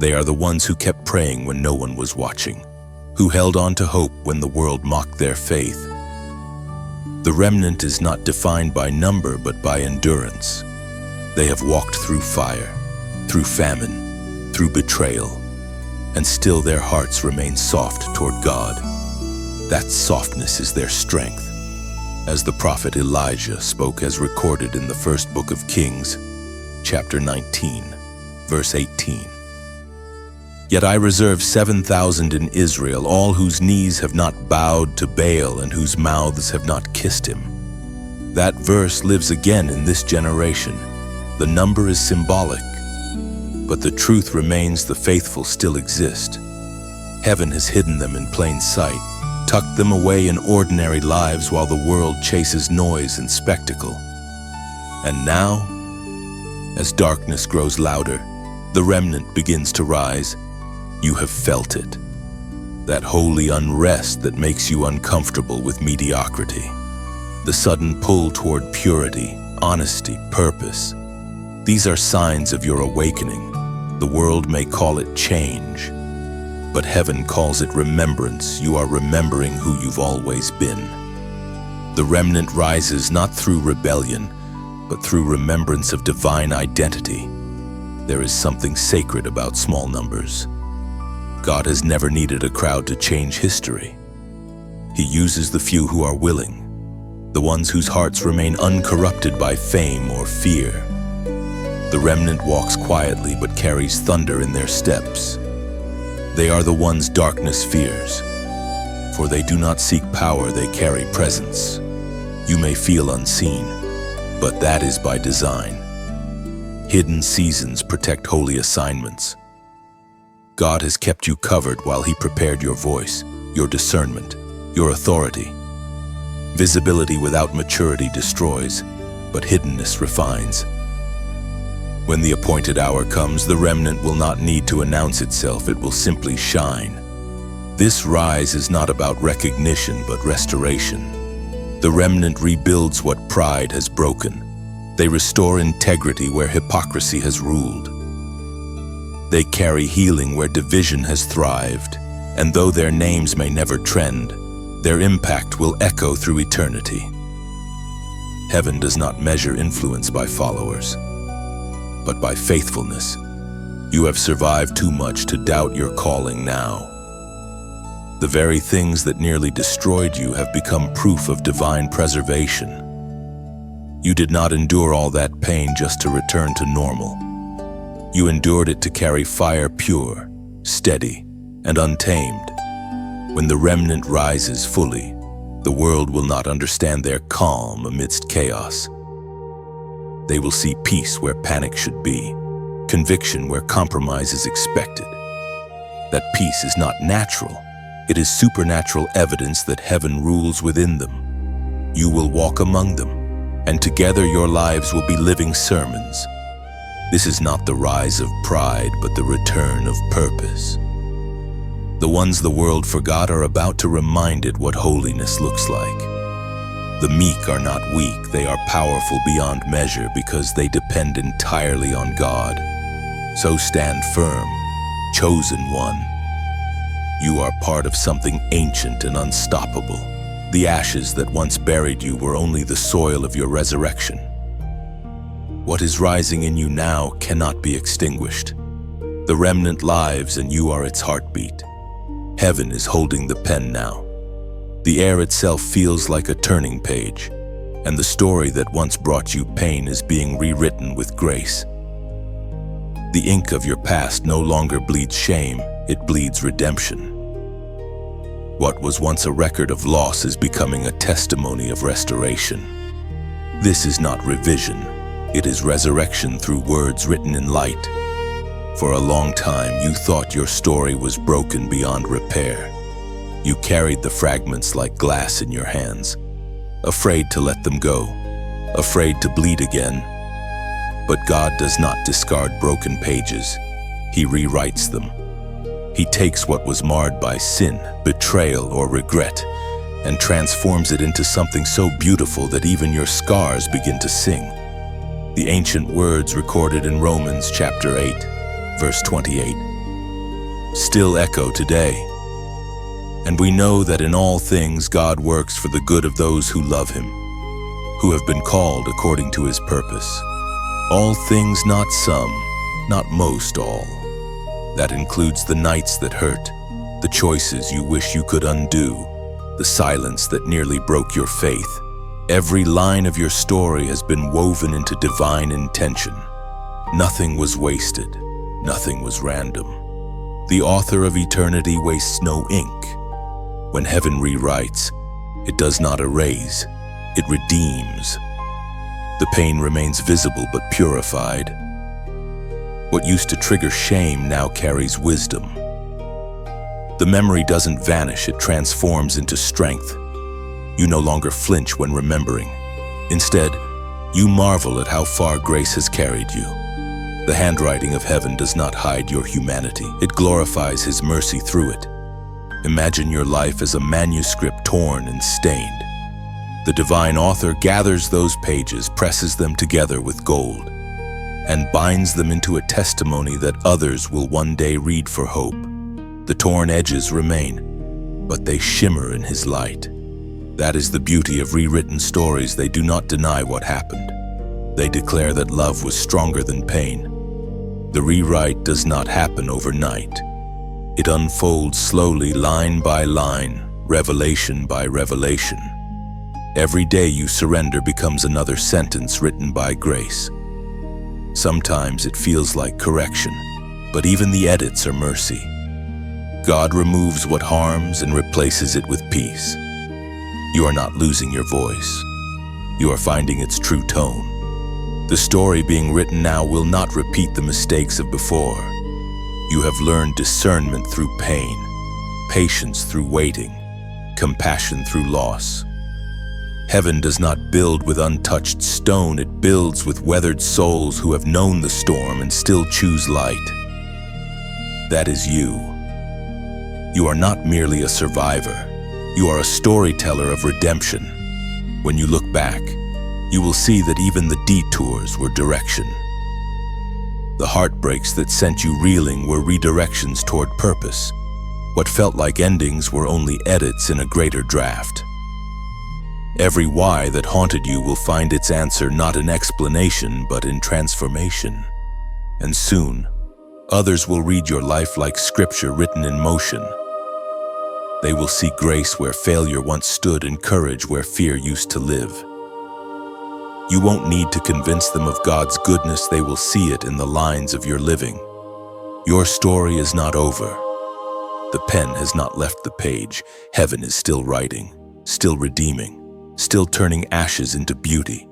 They are the ones who kept praying when no one was watching, who held on to hope when the world mocked their faith. The remnant is not defined by number, but by endurance. They have walked through fire, through famine, through betrayal, and still their hearts remain soft toward God. That softness is their strength. As the prophet Elijah spoke, as recorded in the first book of Kings, chapter 19, verse 18. Yet I reserve 7,000 in Israel, all whose knees have not bowed to Baal and whose mouths have not kissed him. That verse lives again in this generation. The number is symbolic, but the truth remains, the faithful still exist. Heaven has hidden them in plain sight, tucked them away in ordinary lives while the world chases noise and spectacle. And now, as darkness grows louder, the remnant begins to rise. You have felt it. That holy unrest that makes you uncomfortable with mediocrity. The sudden pull toward purity, honesty, purpose. These are signs of your awakening. The world may call it change, but heaven calls it remembrance. You are remembering who you've always been. The remnant rises not through rebellion, but through remembrance of divine identity. There is something sacred about small numbers. God has never needed a crowd to change history. He uses the few who are willing, the ones whose hearts remain uncorrupted by fame or fear. The remnant walks quietly but carries thunder in their steps. They are the ones darkness fears, for they do not seek power, they carry presence. You may feel unseen, but that is by design. Hidden seasons protect holy assignments. God has kept you covered while He prepared your voice, your discernment, your authority. Visibility without maturity destroys, but hiddenness refines. When the appointed hour comes, the remnant will not need to announce itself, it will simply shine. This rise is not about recognition, but restoration. The remnant rebuilds what pride has broken. They restore integrity where hypocrisy has ruled. They carry healing where division has thrived, and though their names may never trend, their impact will echo through eternity. Heaven does not measure influence by followers. but by faithfulness. You have survived too much to doubt your calling now. The very things that nearly destroyed you have become proof of divine preservation. You did not endure all that pain just to return to normal. You endured it to carry fire pure, steady, and untamed. When the remnant rises fully, the world will not understand their calm amidst chaos. They will see peace where panic should be, conviction where compromise is expected. That peace is not natural. It is supernatural evidence that heaven rules within them. You will walk among them, and together your lives will be living sermons. This is not the rise of pride, but the return of purpose. The ones the world forgot are about to remind it what holiness looks like. The meek are not weak, they are powerful beyond measure because they depend entirely on God. So stand firm, chosen one. You are part of something ancient and unstoppable. The ashes that once buried you were only the soil of your resurrection. What is rising in you now cannot be extinguished. The remnant lives and you are its heartbeat. Heaven is holding the pen now. The air itself feels like a turning page, and the story that once brought you pain is being rewritten with grace. The ink of your past no longer bleeds shame, it bleeds redemption. What was once a record of loss is becoming a testimony of restoration. This is not revision, it is resurrection through words written in light. For a long time, you thought your story was broken beyond repair. You carried the fragments like glass in your hands, afraid to let them go, afraid to bleed again. But God does not discard broken pages. He rewrites them. He takes what was marred by sin, betrayal, or regret, and transforms it into something so beautiful that even your scars begin to sing. The ancient words recorded in Romans chapter 8, verse 28, still echo today. And we know that in all things God works for the good of those who love Him, who have been called according to His purpose. All things, not some, not most, all. That includes the nights that hurt, the choices you wish you could undo, the silence that nearly broke your faith. Every line of your story has been woven into divine intention. Nothing was wasted. Nothing was random. The author of eternity wastes no ink. When heaven rewrites, it does not erase, it redeems. The pain remains visible but purified. What used to trigger shame now carries wisdom. The memory doesn't vanish, it transforms into strength. You no longer flinch when remembering. Instead, you marvel at how far grace has carried you. The handwriting of heaven does not hide your humanity. It glorifies His mercy through it. Imagine your life as a manuscript torn and stained. The divine author gathers those pages, presses them together with gold, and binds them into a testimony that others will one day read for hope. The torn edges remain, but they shimmer in His light. That is the beauty of rewritten stories. They do not deny what happened. They declare that love was stronger than pain. The rewrite does not happen overnight. It unfolds slowly, line by line, revelation by revelation. Every day you surrender becomes another sentence written by grace. Sometimes it feels like correction, but even the edits are mercy. God removes what harms and replaces it with peace. You are not losing your voice. You are finding its true tone. The story being written now will not repeat the mistakes of before. You have learned discernment through pain, patience through waiting, compassion through loss. Heaven does not build with untouched stone, it builds with weathered souls who have known the storm and still choose light. That is you. You are not merely a survivor. You are a storyteller of redemption. When you look back, you will see that even the detours were direction. The heartbreaks that sent you reeling were redirections toward purpose. What felt like endings were only edits in a greater draft. Every why that haunted you will find its answer not in explanation but in transformation. And soon, others will read your life like scripture written in motion. They will see grace where failure once stood and courage where fear used to live. You won't need to convince them of God's goodness, they will see it in the lines of your living. Your story is not over. The pen has not left the page. Heaven is still writing, still redeeming, still turning ashes into beauty.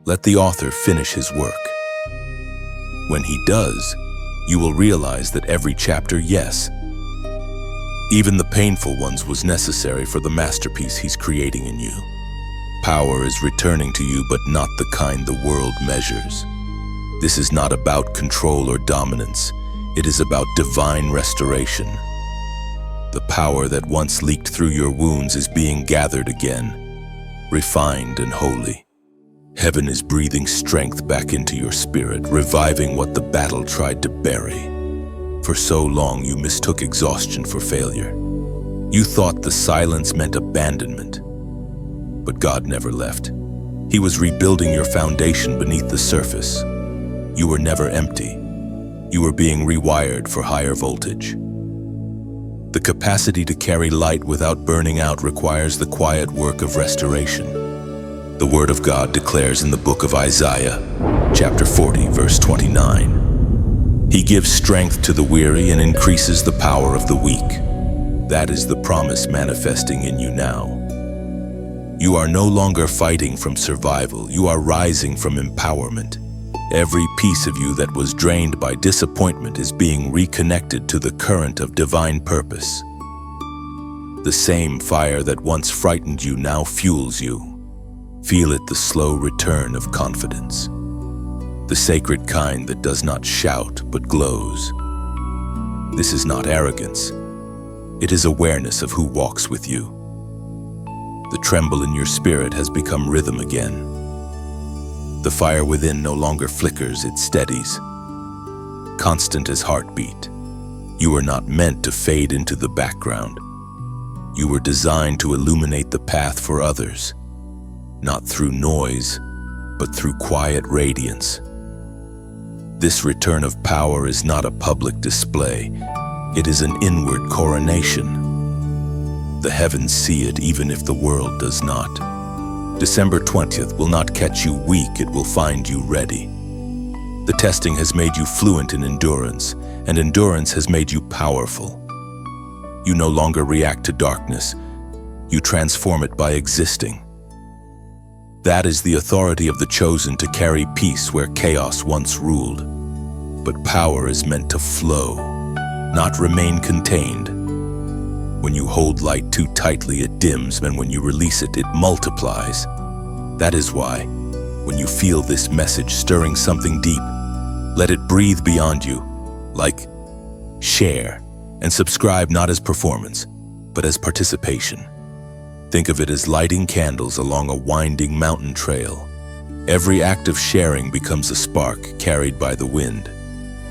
Let the author finish his work. When he does, you will realize that every chapter, yes, even the painful ones, was necessary for the masterpiece he's creating in you. Power is returning to you, but not the kind the world measures. This is not about control or dominance. It is about divine restoration. The power that once leaked through your wounds is being gathered again, refined and holy. Heaven is breathing strength back into your spirit, reviving what the battle tried to bury. For so long, you mistook exhaustion for failure. You thought the silence meant abandonment. But God never left. He was rebuilding your foundation beneath the surface. You were never empty. You were being rewired for higher voltage. The capacity to carry light without burning out requires the quiet work of restoration. The Word of God declares in the book of Isaiah, chapter 40, verse 29, He gives strength to the weary and increases the power of the weak. That is the promise manifesting in you now. You are no longer fighting from survival. You are rising from empowerment. Every piece of you that was drained by disappointment is being reconnected to the current of divine purpose. The same fire that once frightened you now fuels you. Feel it, the slow return of confidence. The sacred kind that does not shout but glows. This is not arrogance. It is awareness of who walks with you. The tremble in your spirit has become rhythm again. The fire within no longer flickers, it steadies. Constant as heartbeat. You were not meant to fade into the background. You were designed to illuminate the path for others, not through noise, but through quiet radiance. This return of power is not a public display. It is an inward coronation. The heavens see it even if the world does not. December 20th will not catch you weak, it will find you ready. The testing has made you fluent in endurance, and endurance has made you powerful. You no longer react to darkness, you transform it by existing. That is the authority of the chosen, to carry peace where chaos once ruled. But power is meant to flow, not remain contained. When you hold light too tightly, it dims, and when you release it, it multiplies. That is why, when you feel this message stirring something deep, let it breathe beyond you. Like, share, and subscribe not as performance, but as participation. Think of it as lighting candles along a winding mountain trail. Every act of sharing becomes a spark carried by the wind,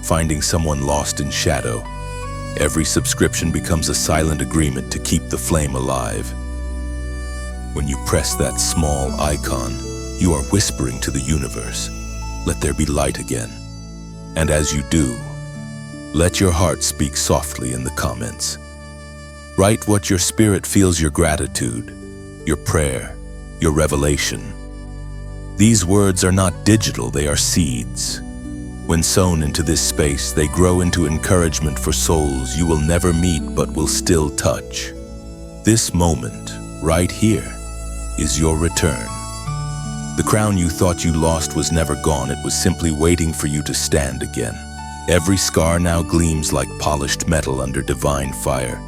finding someone lost in shadow. Every subscription becomes a silent agreement to keep the flame alive. When you press that small icon, you are whispering to the universe, let there be light again. And as you do, let your heart speak softly in the comments. Write what your spirit feels, your gratitude, your prayer, your revelation. These words are not digital, they are seeds. When sown into this space, they grow into encouragement for souls you will never meet but will still touch. This moment, right here, is your return. The crown you thought you lost was never gone, it was simply waiting for you to stand again. Every scar now gleams like polished metal under divine fire.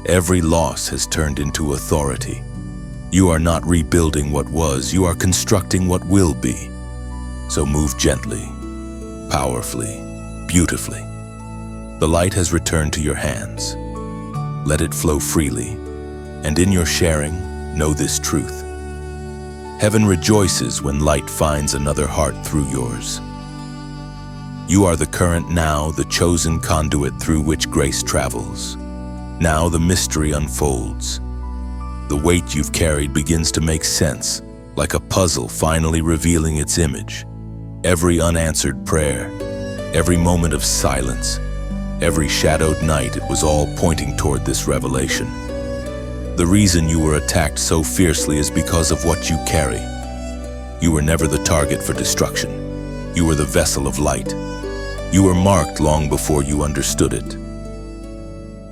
Every loss has turned into authority. You are not rebuilding what was, you are constructing what will be. So move gently, powerfully, beautifully. The light has returned to your hands. Let it flow freely, and in your sharing, know this truth. Heaven rejoices when light finds another heart through yours. You are the current now, the chosen conduit through which grace travels. Now the mystery unfolds. The weight you've carried begins to make sense, like a puzzle finally revealing its image. Every unanswered prayer, Every moment of silence, every shadowed night, it was all pointing toward this revelation. The reason you were attacked so fiercely is because of what you carry. You were never the target for destruction. You were the vessel of light. You were marked long before you understood it.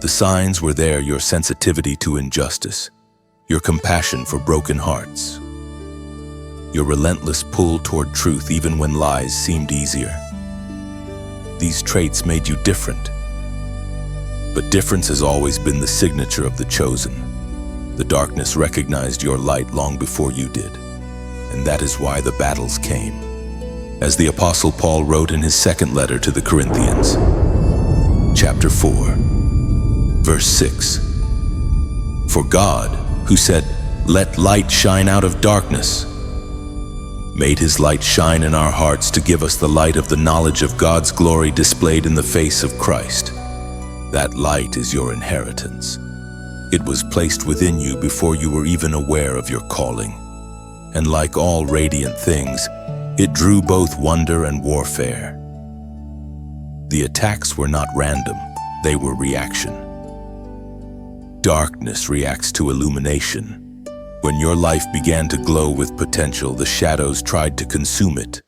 The signs were there: your sensitivity to injustice, your compassion for broken hearts, your relentless pull toward truth even when lies seemed easier. These traits made you different. But difference has always been the signature of the chosen. The darkness recognized your light long before you did, and that is why the battles came. As the Apostle Paul wrote in his second letter to the Corinthians, chapter 4, verse 6, "For God, who said, 'Let light shine out of darkness,' made his light shine in our hearts to give us the light of the knowledge of God's glory displayed in the face of Christ." That light is your inheritance. It was placed within you before you were even aware of your calling. And like all radiant things, it drew both wonder and warfare. The attacks were not random, they were reaction. Darkness reacts to illumination. When your life began to glow with potential, the shadows tried to consume it.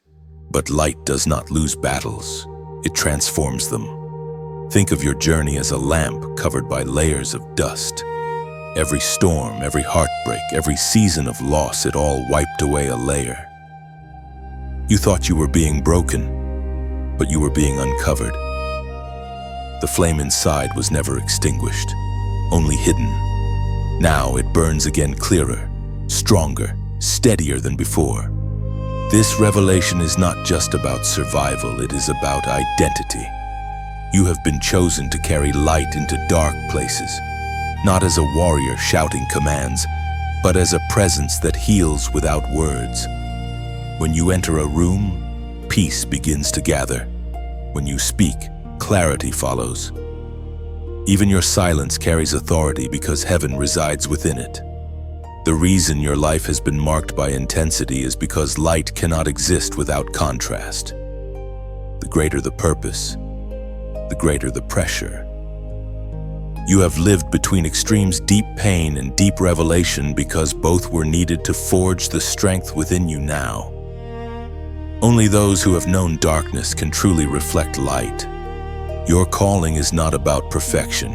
But light does not lose battles, it transforms them. Think of your journey as a lamp covered by layers of dust. Every storm, every heartbreak, every season of loss, it all wiped away a layer. You thought you were being broken, but you were being uncovered. The flame inside was never extinguished, only hidden. Now it burns again, clearer, stronger, steadier than before. This revelation is not just about survival, it is about identity. You have been chosen to carry light into dark places, not as a warrior shouting commands, but as a presence that heals without words. When you enter a room, peace begins to gather. When you speak, clarity follows. Even your silence carries authority because heaven resides within it. The reason your life has been marked by intensity is because light cannot exist without contrast. The greater the purpose, the greater the pressure. You have lived between extremes, deep pain and deep revelation, because both were needed to forge the strength within you now. Only those who have known darkness can truly reflect light. Your calling is not about perfection,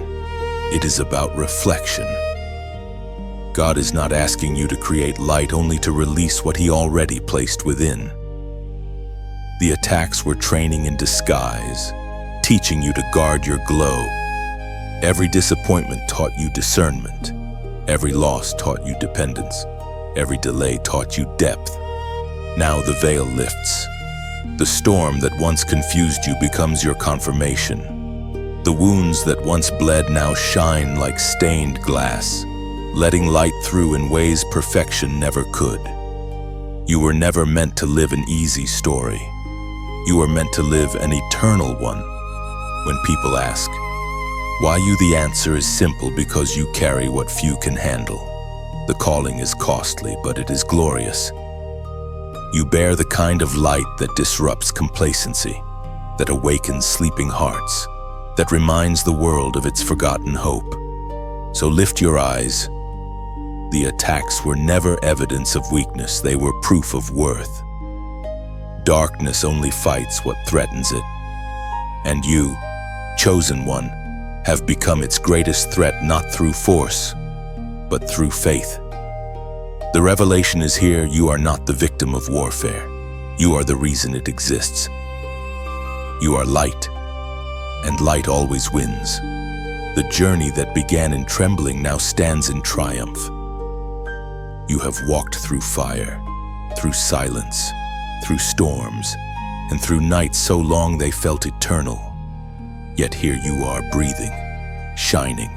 it is about reflection. God is not asking you to create light only to release what He already placed within. The attacks were training in disguise, teaching you to guard your glow. Every disappointment taught you discernment. Every loss taught you dependence. Every delay taught you depth. Now the veil lifts. The storm that once confused you becomes your confirmation. The wounds that once bled now shine like stained glass, letting light through in ways perfection never could. You were never meant to live an easy story. You were meant to live an eternal one. When people ask, why you, the answer is simple: because you carry what few can handle. The calling is costly, but it is glorious. You bear the kind of light that disrupts complacency, that awakens sleeping hearts, that reminds the world of its forgotten hope. So lift your eyes. The attacks were never evidence of weakness, they were proof of worth. Darkness only fights what threatens it. And you, chosen one, have become its greatest threat, not through force, but through faith. The revelation is here: you are not the victim of warfare. You are the reason it exists. You are light, and light always wins. The journey that began in trembling now stands in triumph. You have walked through fire, through silence, through storms, and through nights so long they felt eternal. Yet here you are, breathing, shining,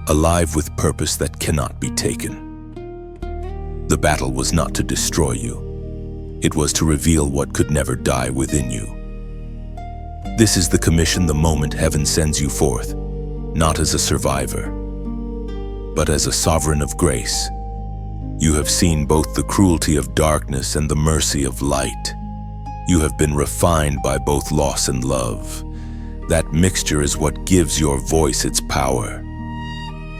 alive with purpose that cannot be taken. The battle was not to destroy you. It was to reveal what could never die within you. This is the commission the moment heaven sends you forth, not as a survivor, but as a sovereign of grace. You have seen both the cruelty of darkness and the mercy of light. You have been refined by both loss and love. That mixture is what gives your voice its power.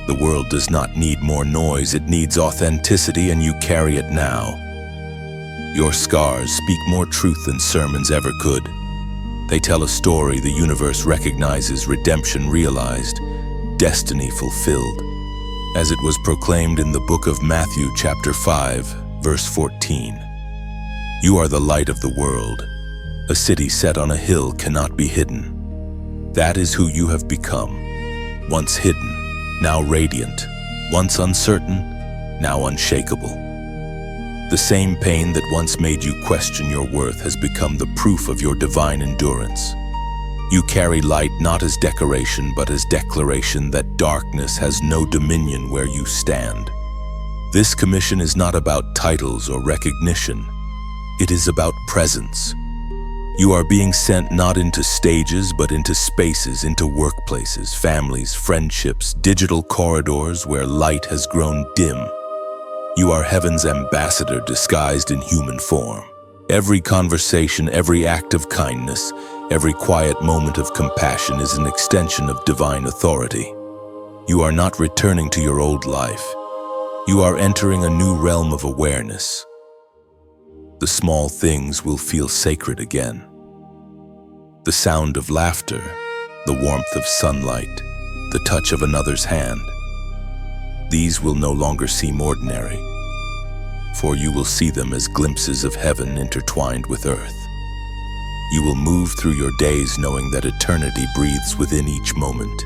The world does not need more noise, it needs authenticity, and you carry it now. Your scars speak more truth than sermons ever could. They tell a story the universe recognizes, redemption realized, destiny fulfilled, as it was proclaimed in the book of Matthew chapter 5, verse 14. You are the light of the world. A city set on a hill cannot be hidden. That is who you have become. Once hidden, now radiant. Once uncertain, now unshakable. The same pain that once made you question your worth has become the proof of your divine endurance. You carry light not as decoration, but as declaration that darkness has no dominion where you stand. This commission is not about titles or recognition. It is about presence. You are being sent not into stages, but into spaces, into workplaces, families, friendships, digital corridors where light has grown dim. You are heaven's ambassador disguised in human form. Every conversation, every act of kindness, every quiet moment of compassion is an extension of divine authority. You are not returning to your old life. You are entering a new realm of awareness. The small things will feel sacred again. The sound of laughter, the warmth of sunlight, the touch of another's hand. These will no longer seem ordinary, for you will see them as glimpses of heaven intertwined with earth. You will move through your days knowing that eternity breathes within each moment.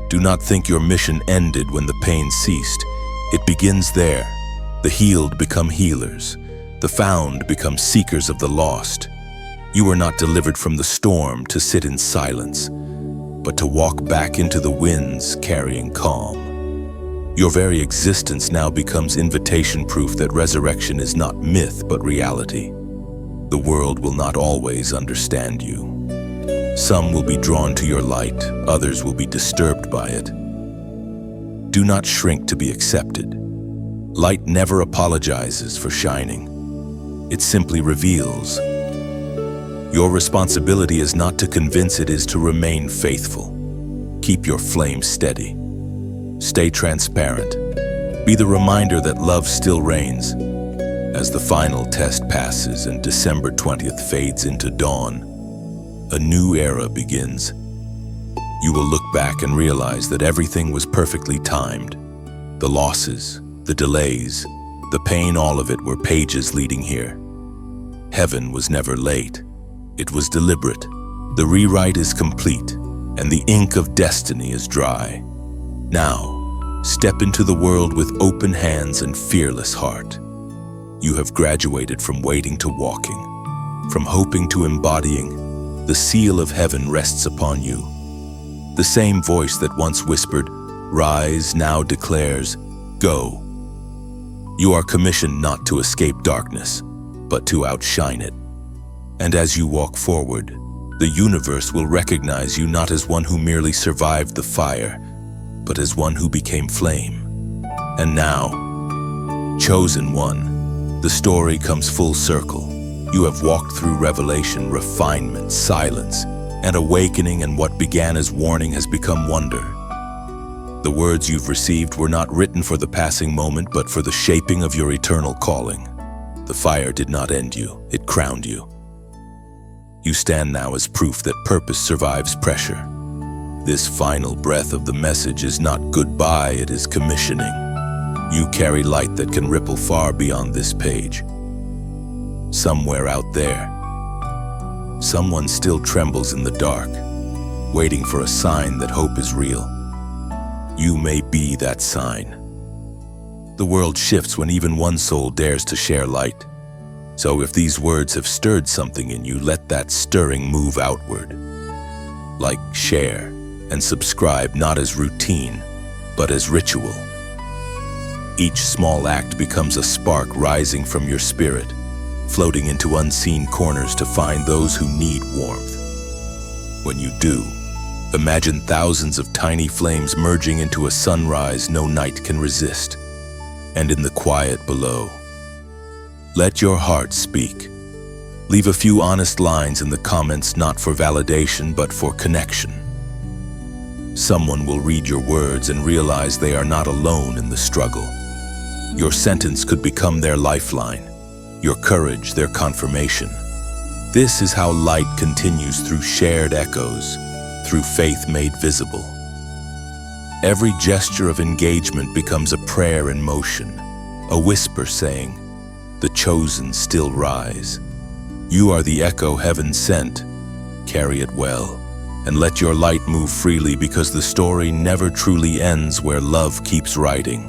Do not think your mission ended when the pain ceased. It begins there. The healed become healers. The found become seekers of the lost. You were not delivered from the storm to sit in silence, but to walk back into the winds carrying calm. Your very existence now becomes invitation proof that resurrection is not myth but reality. The world will not always understand you. Some will be drawn to your light, others will be disturbed by it. Do not shrink to be accepted. Light never apologizes for shining. It simply reveals. Your responsibility is not to convince, it is to remain faithful. Keep your flame steady. Stay transparent. Be the reminder that love still reigns. As the final test passes and December 20th fades into dawn, a new era begins. You will look back and realize that everything was perfectly timed. The losses, the delays, the pain, all of it were pages leading here. Heaven was never late. It was deliberate. The rewrite is complete, and the ink of destiny is dry. Now, step into the world with open hands and fearless heart. You have graduated from waiting to walking, from hoping to embodying. The seal of heaven rests upon you. The same voice that once whispered, "Rise," now declares, "Go." You are commissioned not to escape darkness, but to outshine it. And as you walk forward, the universe will recognize you not as one who merely survived the fire, but as one who became flame. And now, chosen one, the story comes full circle. You have walked through revelation, refinement, silence, and awakening, and what began as warning has become wonder. The words you've received were not written for the passing moment, but for the shaping of your eternal calling. The fire did not end you, it crowned you. You stand now as proof that purpose survives pressure. This final breath of the message is not goodbye, it is commissioning. You carry light that can ripple far beyond this page. Somewhere out there, someone still trembles in the dark, waiting for a sign that hope is real. You may be that sign. The world shifts when even one soul dares to share light. So if these words have stirred something in you, let that stirring move outward. Like, share, and subscribe not as routine, but as ritual. Each small act becomes a spark rising from your spirit, floating into unseen corners to find those who need warmth. When you do, imagine thousands of tiny flames merging into a sunrise no night can resist. And in the quiet below, let your heart speak. Leave a few honest lines in the comments, not for validation, but for connection. Someone will read your words and realize they are not alone in the struggle. Your sentence could become their lifeline, your courage their confirmation. This is how light continues through shared echoes, through faith made visible. Every gesture of engagement becomes a prayer in motion, a whisper saying, "The chosen still rise." You are the echo heaven sent. Carry it well, and let your light move freely, because the story never truly ends where love keeps writing.